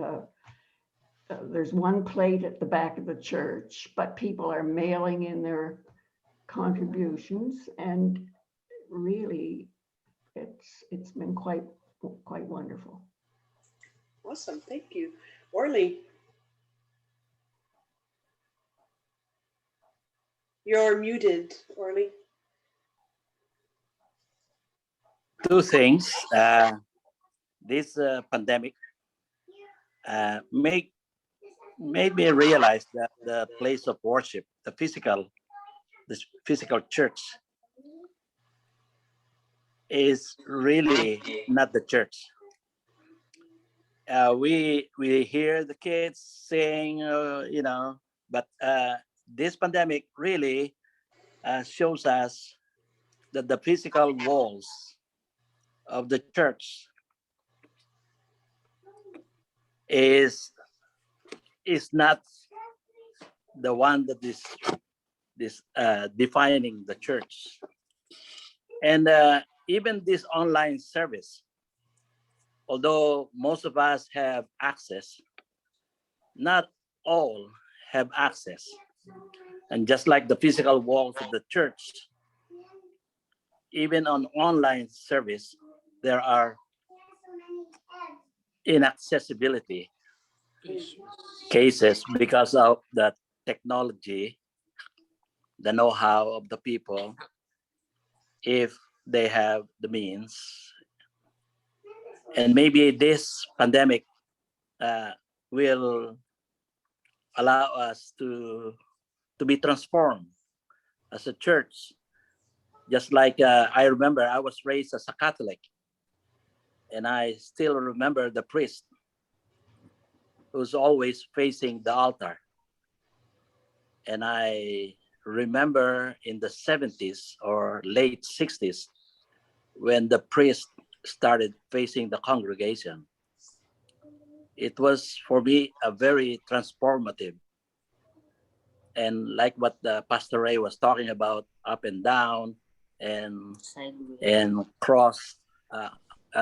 there's one plate at the back of the church, but people are mailing in their contributions, and really, it's been quite wonderful. Awesome, thank you. Orly. You're muted, Orly. Two things. This pandemic made me realize that the place of worship, the physical church, is really not the church. We hear the kids sing, but this pandemic really shows us that the physical walls of the church is not the one that is defining the church. And even this online service, although most of us have access, not all have access. And just like the physical walls of the church, even on online service, there are inaccessibility cases because of the technology, the know-how of the people, if they have the means. And maybe this pandemic will allow us to be transformed as a church. Just like I remember, I was raised as a Catholic, and I still remember the priest who's always facing the altar. And I remember in the 70s or late 60s, when the priest started facing the congregation, it was for me a very transformative. And like what the Pastor Ray was talking about, up and down and cross,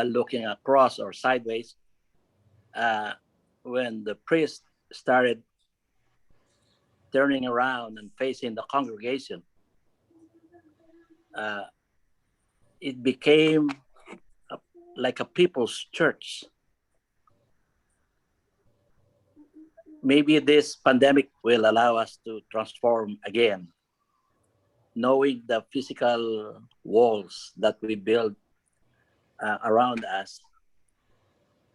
looking across or sideways, when the priest started turning around and facing the congregation, it became like a people's church. Maybe this pandemic will allow us to transform again, knowing the physical walls that we build around us.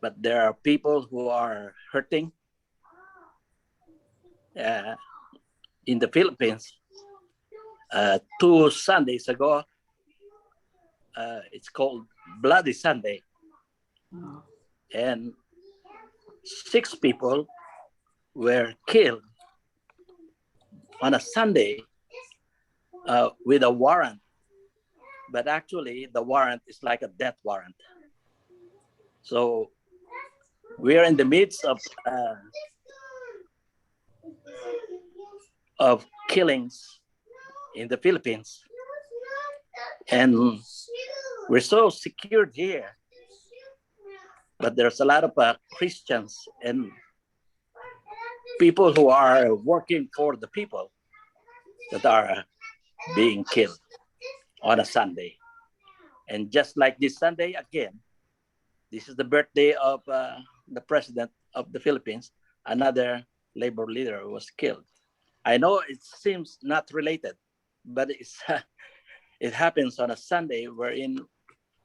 But there are people who are hurting. In the Philippines, 2 Sundays ago, it's called Bloody Sunday. and 6 people were killed on a Sunday with a warrant. But actually, the warrant is like a death warrant. So we are in the midst of killings in the Philippines, and we're so secured here. But there's a lot of Christians and people who are working for the people that are being killed on a Sunday. And just like this Sunday again, this is the birthday of the president of the Philippines. Another labor leader was killed. I know it seems not related, but it's it happens on a Sunday wherein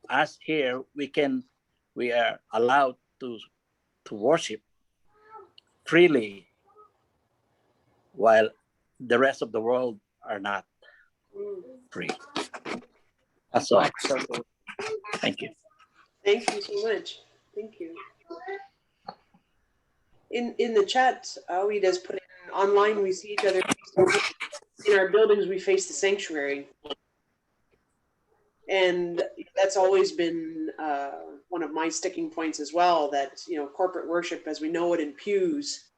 us here we are allowed to worship freely, while the rest of the world are not free. That's all. Thank you. Thank you so much. Thank you. In the chat, Awi does put in online, we see each other. In our buildings, we face the sanctuary. And that's always been one of my sticking points as well, that, you know, corporate worship as we know it in pews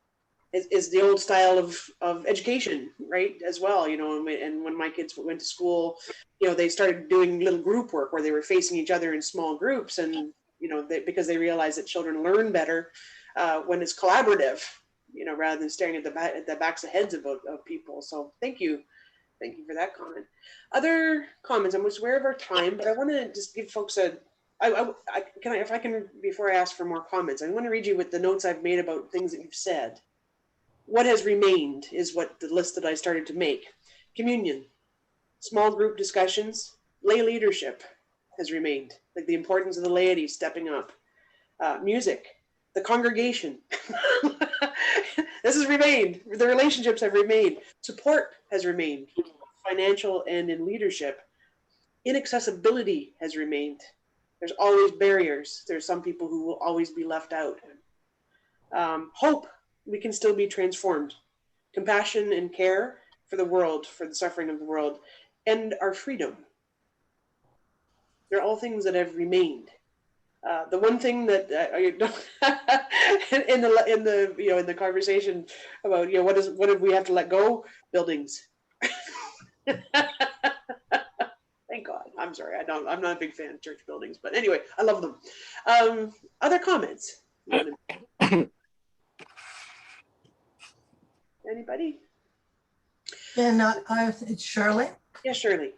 is the old style of education, right, as well, you know. And when my kids went to school, you know, they started doing little group work where they were facing each other in small groups, and, you know, because they realized that children learn better when it's collaborative, you know, rather than staring at the backs of heads of people. So thank you. Thank you for that comment. Other comments? I'm just aware of our time, but I want to just give folks if I can, before I ask for more comments, I want to read you what the notes I've made about things that you've said. What has remained is what the list that I started to make. Communion, small group discussions, lay leadership has remained, like the importance of the laity stepping up. Music, the congregation. This has remained. The relationships have remained. Support has remained, financial and in leadership. Inaccessibility has remained. There's always barriers. There's some people who will always be left out. Hope, we can still be transformed. Compassion and care for the world, for the suffering of the world, and our freedom. They're all things that have remained. The one thing that in the conversation about, you know, what did we have to let go? Buildings. Thank God. I'm sorry. I'm not a big fan of church buildings, but anyway, I love them. Other comments? Anybody? And it's Shirley. Yes, Shirley.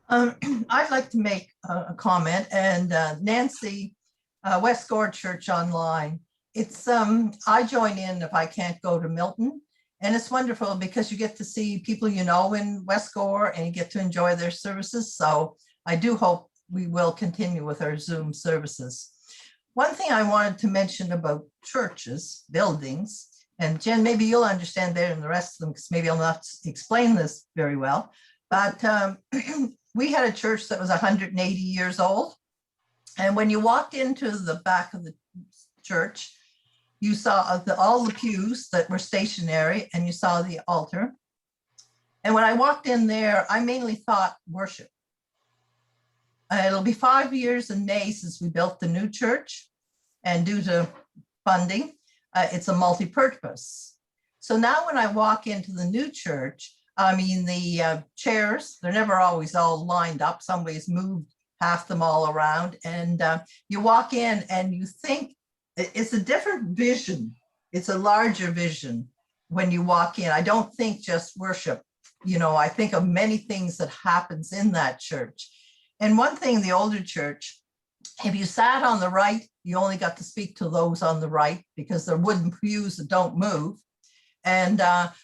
I'd like to make a comment, and Nancy, West Gore Church Online. It's I join in if I can't go to Milton, and it's wonderful because you get to see people you know in West Gore, and you get to enjoy their services. So I do hope we will continue with our Zoom services. One thing I wanted to mention about churches, buildings, and Jen, maybe you'll understand better than the rest of them because maybe I'll not explain this very well, but we had a church that was 180 years old. And when you walked into the back of the church, you saw all the pews that were stationary, and you saw the altar. And when I walked in there, I mainly thought worship. It'll be 5 years in May since we built the new church, and due to funding, it's a multi-purpose. So now when I walk into the new church, I mean, the chairs, they're never always all lined up. Somebody's moved half them all around, and you walk in and you think it's a different vision. It's a larger vision when you walk in. I don't think just worship, you know, I think of many things that happens in that church. And one thing in the older church, if you sat on the right, you only got to speak to those on the right because they're wooden pews that don't move. And,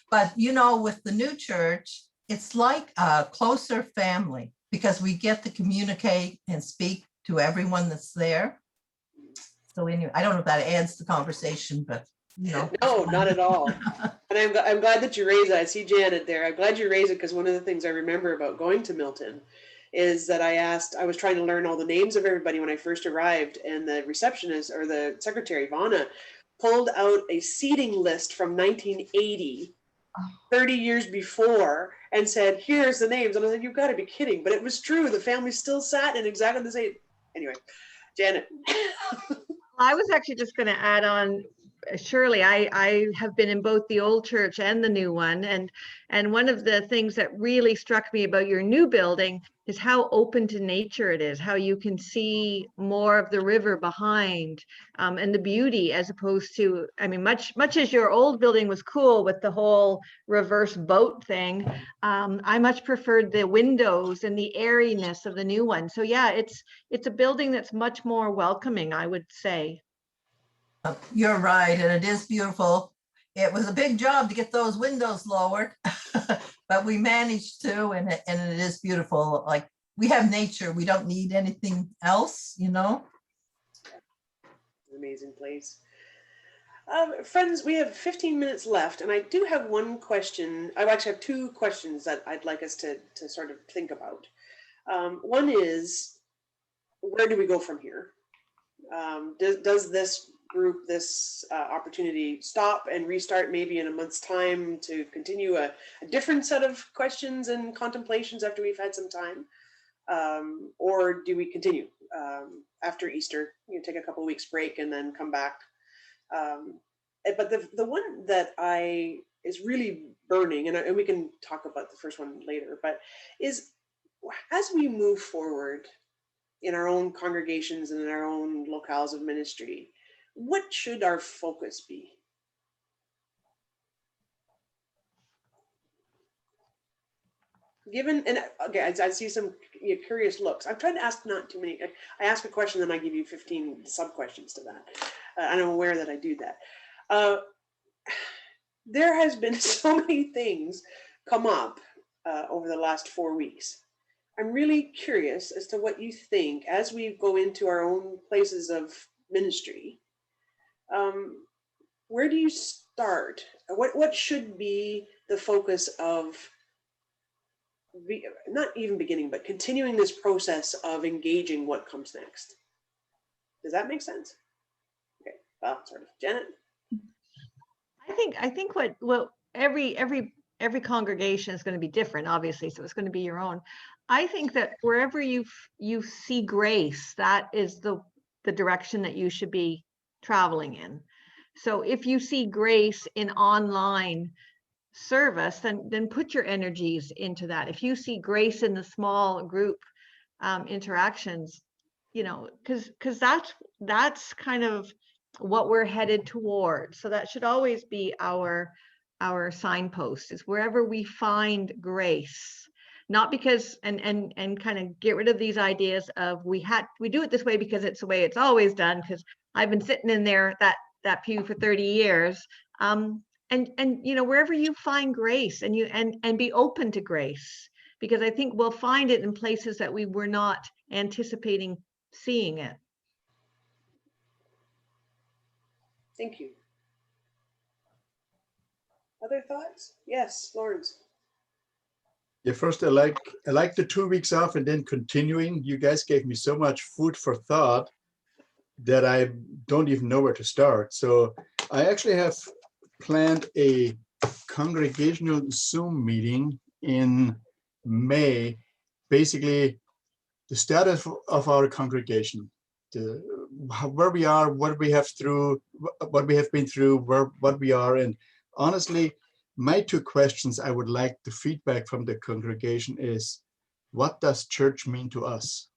but, you know, with the new church, it's like a closer family because we get to communicate and speak to everyone that's there. So anyway, I don't know if that adds to the conversation, but, you know. No, not at all. And I'm glad that you raised that. I see Janet there. I'm glad you raised it because one of the things I remember about going to Milton is that I was trying to learn all the names of everybody when I first arrived, and the receptionist or the secretary, Vana, pulled out a seating list from 1980, 30 years before, and said, here's the names. And I said, you've got to be kidding. But it was true. The family still sat in exactly the same. Anyway, Janet. I was actually just going to add on, Shirley, I have been in both the old church and the new one. And one of the things that really struck me about your new building is how open to nature it is, how you can see more of the river behind, and the beauty, as opposed to, I mean, much as your old building was cool with the whole reverse boat thing, I much preferred the windows and the airiness of the new one. So yeah, it's a building that's much more welcoming, I would say. You're right, and it is beautiful. It was a big job to get those windows lowered, but we managed to, and it is beautiful. Like, we have nature, we don't need anything else, you know? Amazing place. Friends, we have 15 minutes left, and I do have one question. I actually have two questions that I'd like us to sort of think about. One is, where do we go from here? Does this group, this opportunity, stop and restart maybe in a month's time to continue a different set of questions and contemplations after we've had some time? Or do we continue after Easter, take a couple of weeks break and then come back? But the one that is really burning, and we can talk about the first one later, but is, as we move forward in our own congregations and in our own locales of ministry, what should our focus be? Given, and okay, I see some curious looks. I'm trying to ask not too many. I ask a question, then I give you 15 sub-questions to that. I'm aware that I do that. There has been so many things come up over the last 4 weeks. I'm really curious as to what you think as we go into our own places of ministry. Where do you start? What should be the focus of, not even beginning, but continuing this process of engaging what comes next? Does that make sense? Okay, well, sort of. Janet? I think what every congregation is going to be different, obviously, so it's going to be your own. I think that wherever you see grace, that is the direction that you should be traveling in. So if you see grace in online service, then put your energies into that. If you see grace in the small group interactions, because that's kind of what we're headed towards. So that should always be our signpost, is wherever we find grace. Not because, and kind of get rid of these ideas of we do it this way because it's the way it's always done, because I've been sitting in there that pew for 30 years. And wherever you find grace, and be open to grace, because I think we'll find it in places that we were not anticipating seeing it. Thank you. Other thoughts? Yes, Lawrence. Yeah, first I like the 2 weeks off and then continuing. You guys gave me so much food for thought that I don't even know where to start. So I actually have planned a congregational Zoom meeting in May, basically the status of our congregation, where we are, what we have been through, what we are. And honestly, my two questions I would like the feedback from the congregation is, what does church mean to us?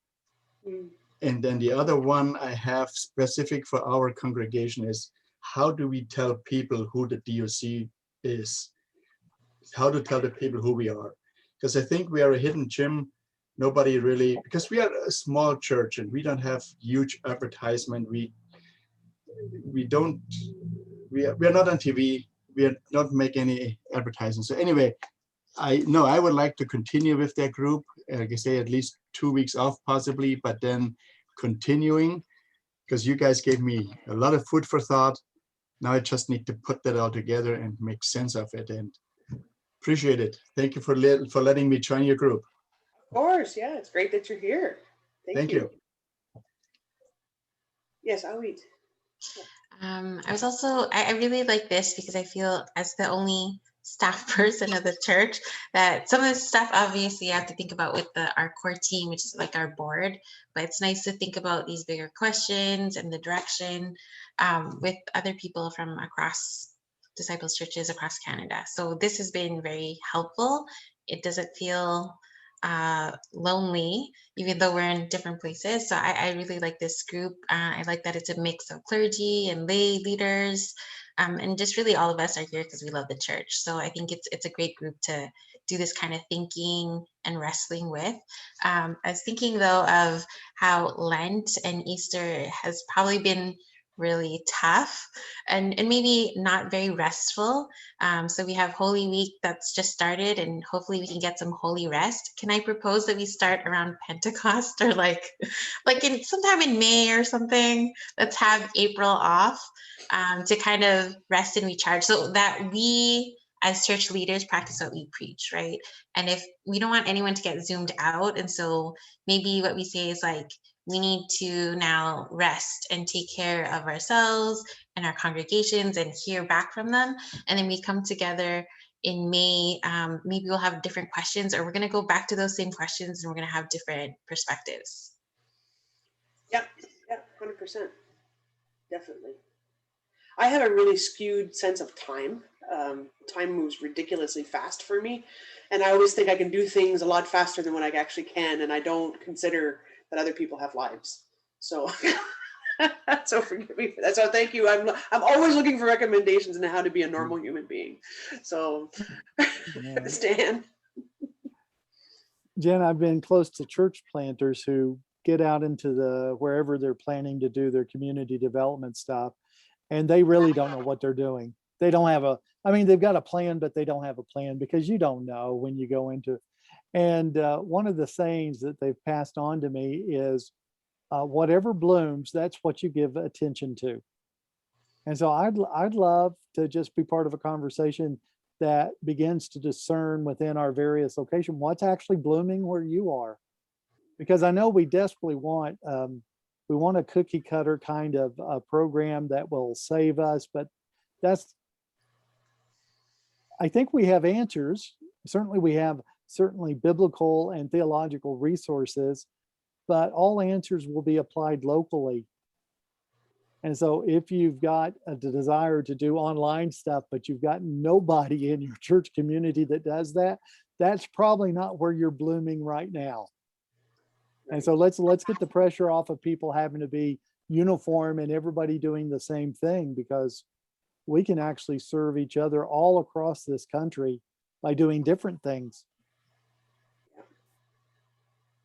Mm. And then the other one I have specific for our congregation is, how do we tell people who the DOC is? How to tell the people who we are? Because I think we are a hidden gem. Nobody really, because we are a small church and we don't have huge advertisement. We are not on TV. We are not make any advertising. So anyway, I would like to continue with that group. Like I say, at least 2 weeks off possibly, but then continuing, because you guys gave me a lot of food for thought. Now I just need to put that all together and make sense of it, and appreciate it. Thank you for letting me join your group. course, yeah, it's great that you're here. Thank you. Yes, I'll eat. I was also, I really like this because I feel as the only staff person of the church that some of the stuff obviously I have to think about with our core team, which is like our board, but it's nice to think about these bigger questions and the direction with other people from across Disciples churches across Canada. So this has been very helpful. It doesn't feel lonely, even though we're in different places. So I really like this group. I like that it's a mix of clergy and lay leaders, and just really all of us are here because we love the church. So I think it's a great group to do this kind of thinking and wrestling with. I was thinking though of how Lent and Easter has probably been really tough and maybe not very restful. So we have Holy Week that's just started, and hopefully we can get some holy rest. Can I propose that we start around Pentecost or like in sometime in May or something? Let's have April off to kind of rest and recharge, so that we as church leaders practice what we preach, right? And if we don't want anyone to get zoomed out, and so maybe what we say is like, we need to now rest and take care of ourselves and our congregations and hear back from them. And then we come together in May. Maybe we'll have different questions, or we're going to go back to those same questions and we're going to have different perspectives. Yeah, 100%. Definitely. I have a really skewed sense of time. Time moves ridiculously fast for me. And I always think I can do things a lot faster than what I actually can. And I don't consider that other people have lives. So, so forgive me for that. So thank you. I'm always looking for recommendations on how to be a normal human being. So, Stan. Jen, I've been close to church planters who get out into wherever they're planning to do their community development stuff, and they really don't know what they're doing. They don't have they've got a plan, but they don't have a plan because you don't know when you go into it. And one of the sayings that they've passed on to me is, whatever blooms, that's what you give attention to. And so I'd love to just be part of a conversation that begins to discern within our various locations what's actually blooming where you are. Because I know we desperately want a cookie cutter kind of program that will save us, but I think we have answers. Certainly we have biblical and theological resources, but all answers will be applied locally. And so if you've got a desire to do online stuff, but you've got nobody in your church community that does that, that's probably not where you're blooming right now. And so let's get the pressure off of people having to be uniform and everybody doing the same thing, because we can actually serve each other all across this country by doing different things.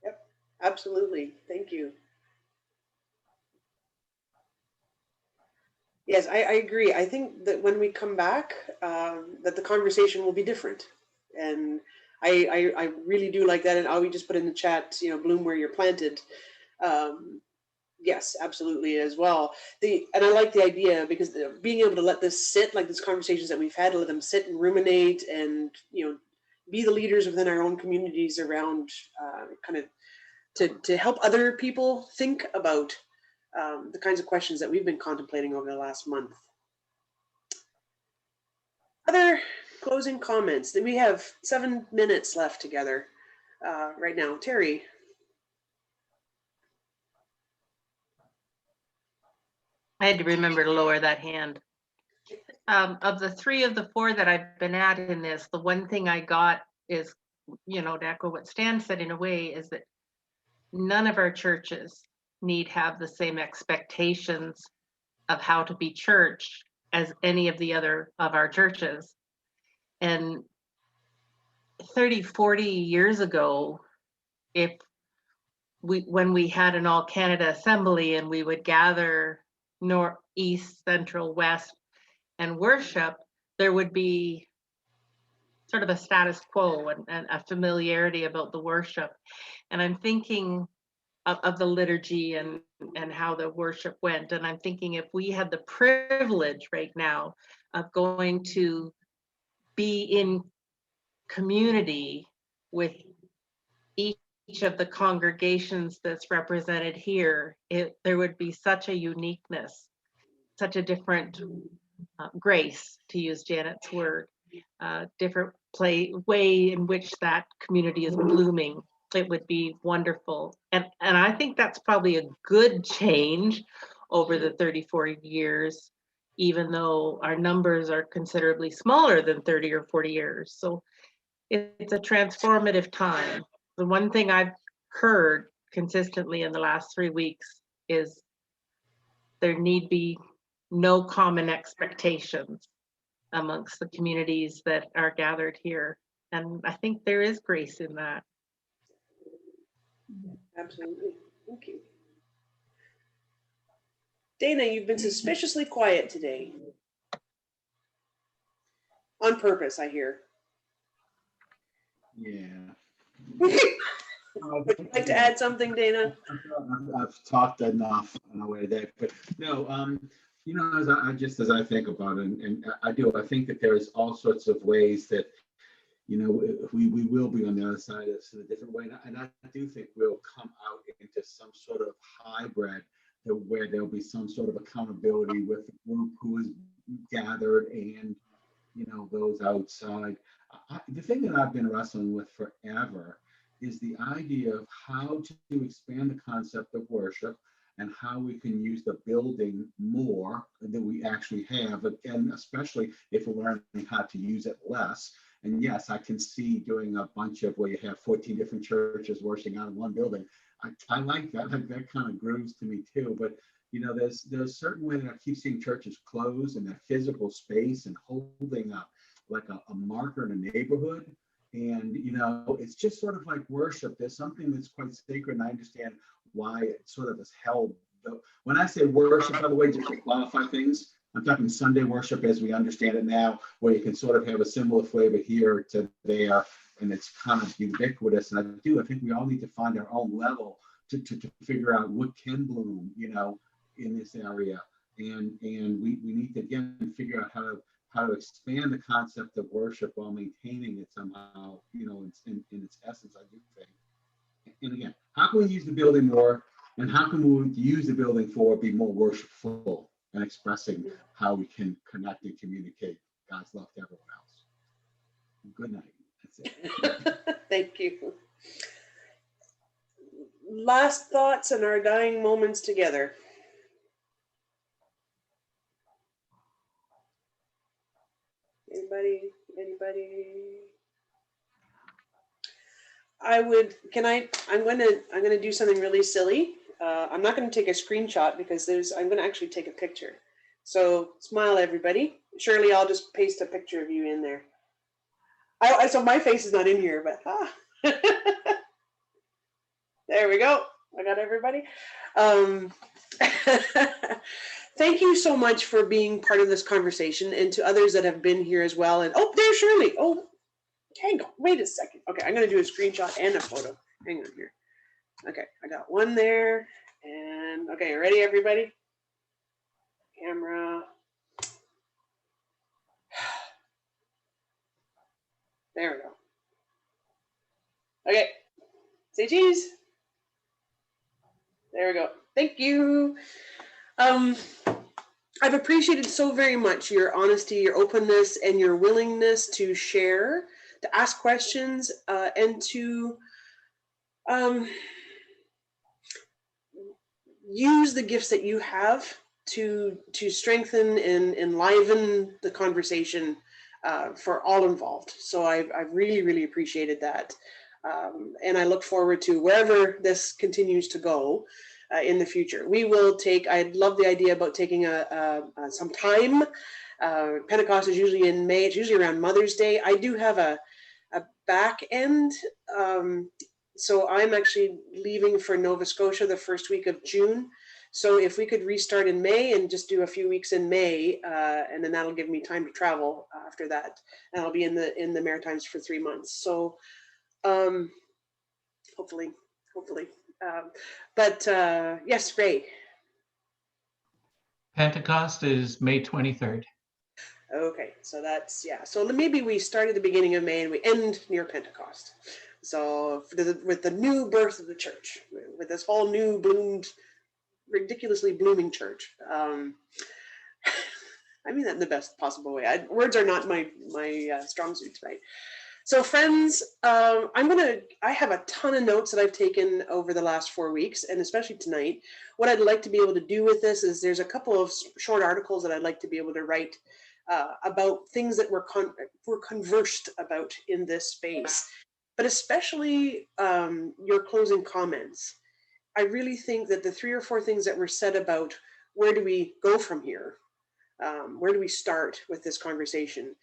Yep, absolutely. Thank you. Yes, I agree. I think that when we come back, that the conversation will be different. And I really do like that. And we just put in the chat, bloom where you're planted. Yes, absolutely as well. And I like the idea, because being able to let this sit, like these conversations that we've had, to let them sit and ruminate and, be the leaders within our own communities around kind of to help other people think about the kinds of questions that we've been contemplating over the last month. Other closing comments? We have 7 minutes left together right now. Terry. I had to remember to lower that hand. Of the 3 of the 4 that I've been at in this, the one thing I got is, to echo what Stan said in a way, is that none of our churches need have the same expectations of how to be church as any of the other of our churches. And 30, 40 years ago, when we had an all Canada assembly and we would gather north, east, central, west and worship, there would be sort of a status quo and a familiarity about the worship. And I'm thinking of the liturgy and how the worship went. And I'm thinking, if we had the privilege right now of going to be in community with each each of the congregations that's represented here, there would be such a uniqueness, such a different grace, to use Janet's word, different way in which that community is blooming. It would be wonderful. And I think that's probably a good change over the 34 years, even though our numbers are considerably smaller than 30 or 40 years. So it's a transformative time. The one thing I've heard consistently in the last 3 weeks is there need be no common expectations amongst the communities that are gathered here. And I think there is grace in that. Absolutely. Thank you. Dana, you've been suspiciously quiet today. On purpose, I hear. Yeah. Would you like to add something, Dana? I've talked enough in a way that, but no, you know, as I think about it, and I think that there's all sorts of ways that, you know, we will be on the other side of this in a different way. And I do think we'll come out into some sort of hybrid where there'll be some sort of accountability with the group who is gathered and, you know, those outside. The thing that I've been wrestling with forever is the idea of how to expand the concept of worship and how we can use the building more than we actually have, and especially if we're learning how to use it less. And yes, I can see doing a bunch of where you have 14 different churches worshiping out of one building. I like that. That kind of grooves to me too. But you know, there's a certain way that I keep seeing churches close in that physical space and holding up like a marker in a neighborhood. And you know, it's just sort of like worship. There's something that's quite sacred, and I understand why it sort of is held. When I say worship, by the way, just to qualify things, I'm talking Sunday worship as we understand it now, where you can sort of have a similar flavor here to there, and it's kind of ubiquitous. And I think we all need to find our own level to figure out what can bloom, you know, in this area. And we need to, again, figure out how to expand the concept of worship while maintaining it somehow, you know, in its essence, I do think. And again, how can we use the building more, and how can we use the building for be more worshipful and expressing how we can connect and communicate God's love to everyone else. Good night. That's it. Thank you. Last thoughts in our dying moments together. Anybody? I'm gonna do something really silly. I'm not gonna take a screenshot because I'm gonna actually take a picture. So smile, everybody. Shirley, I'll just paste a picture of you in there. So my face is not in here, but there we go. I got everybody. Thank you so much for being part of this conversation, and to others that have been here as well. And oh, there's Shirley. Oh, hang on, wait a second. Okay, I'm gonna do a screenshot and a photo. Hang on here. Okay, I got one there, and okay, ready, everybody? Camera. There we go. Okay, say cheese. There we go. Thank you. I've appreciated so very much your honesty, your openness, and your willingness to share, to ask questions, and to use the gifts that you have to strengthen and enliven the conversation for all involved. So I've really, really appreciated that. And I look forward to wherever this continues to go in the future. I love the idea about taking some time. Pentecost is usually in May. It's usually around Mother's Day. I do have a back end. So I'm actually leaving for Nova Scotia the first week of June. So if we could restart in May and just do a few weeks in May, and then that'll give me time to travel after that. And I'll be in the Maritimes for 3 months. So hopefully. Yes, Ray. Pentecost is May 23rd. Okay, so that's, yeah. So maybe we start at the beginning of May and we end near Pentecost. So with the new birth of the church, with this whole new ridiculously blooming church. I mean that in the best possible way. Words are not my strong suit tonight. So friends, I have a ton of notes that I've taken over the last 4 weeks, and especially tonight. What I'd like to be able to do with this is there's a couple of short articles that I'd like to be able to write about things that we're conversed about in this space, but especially your closing comments. I really think that the 3 or 4 things that were said about where do we go from here, where do we start with this conversation,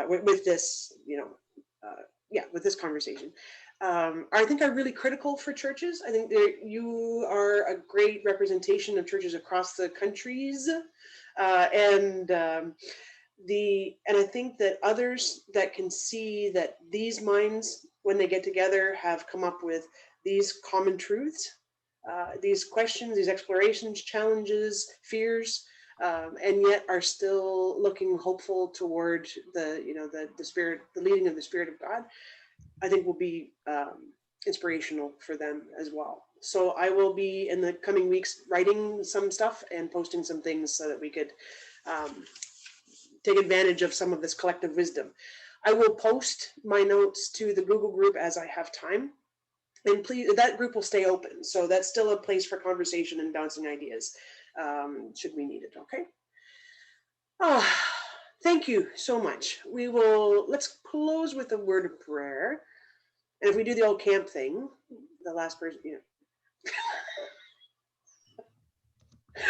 with this, with this conversation, I think are really critical for churches. I think that you are a great representation of churches across the countries, and I think that others that can see that these minds, when they get together, have come up with these common truths, these questions, these explorations, challenges, fears, and yet are still looking hopeful toward the spirit, the leading of the Spirit of God. I think will be inspirational for them as well. So I will be in the coming weeks writing some stuff and posting some things so that we could take advantage of some of this collective wisdom. I will post my notes to the Google group as I have time. And please, that group will stay open. So that's still a place for conversation and bouncing ideas, should we need it, okay? Thank you so much. Let's close with a word of prayer. And if we do the old camp thing, the last person,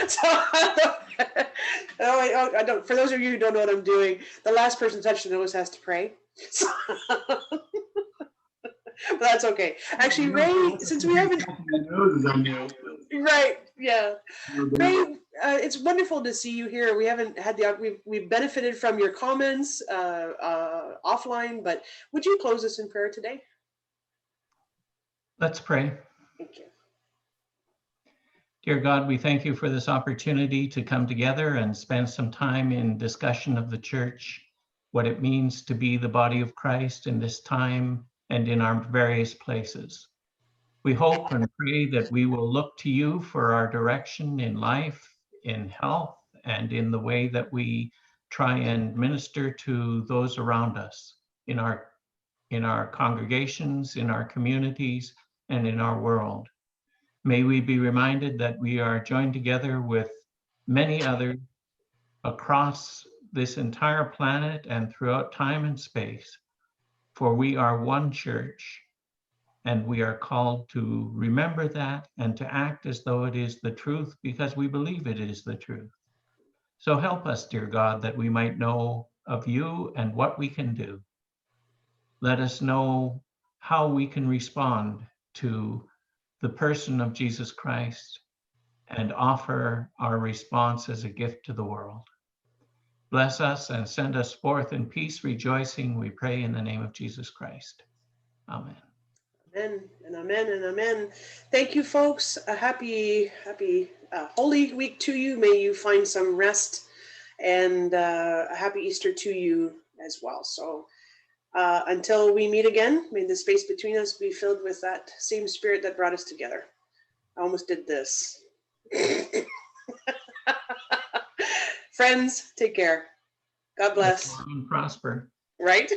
So I don't. For those of you who don't know what I'm doing, the last person touched the nose has to pray. So, but that's okay. Actually, Ray, since we haven't, right? Yeah, Ray, it's wonderful to see you here. We haven't had we've benefited from your comments offline, but would you close us in prayer today? Let's pray. Thank you. Dear God, we thank you for this opportunity to come together and spend some time in discussion of the church, what it means to be the body of Christ in this time and in our various places. We hope and pray that we will look to you for our direction in life, in health, and in the way that we try and minister to those around us in our congregations, in our communities, and in our world. May we be reminded that we are joined together with many others across this entire planet and throughout time and space, for we are one church, and we are called to remember that and to act as though it is the truth because we believe it is the truth. So help us, dear God, that we might know of you and what we can do. Let us know how we can respond to the person of Jesus Christ and offer our response as a gift to the world. Bless us and send us forth in peace, rejoicing, we pray in the name of Jesus Christ. Amen. Amen and amen and amen. Thank you, folks. A happy Holy Week to you. May you find some rest, and a happy Easter to you as well. So until we meet again, may the space between us be filled with that same Spirit that brought us together. I almost did this. Friends, take care. God bless. Live long and prosper. Right?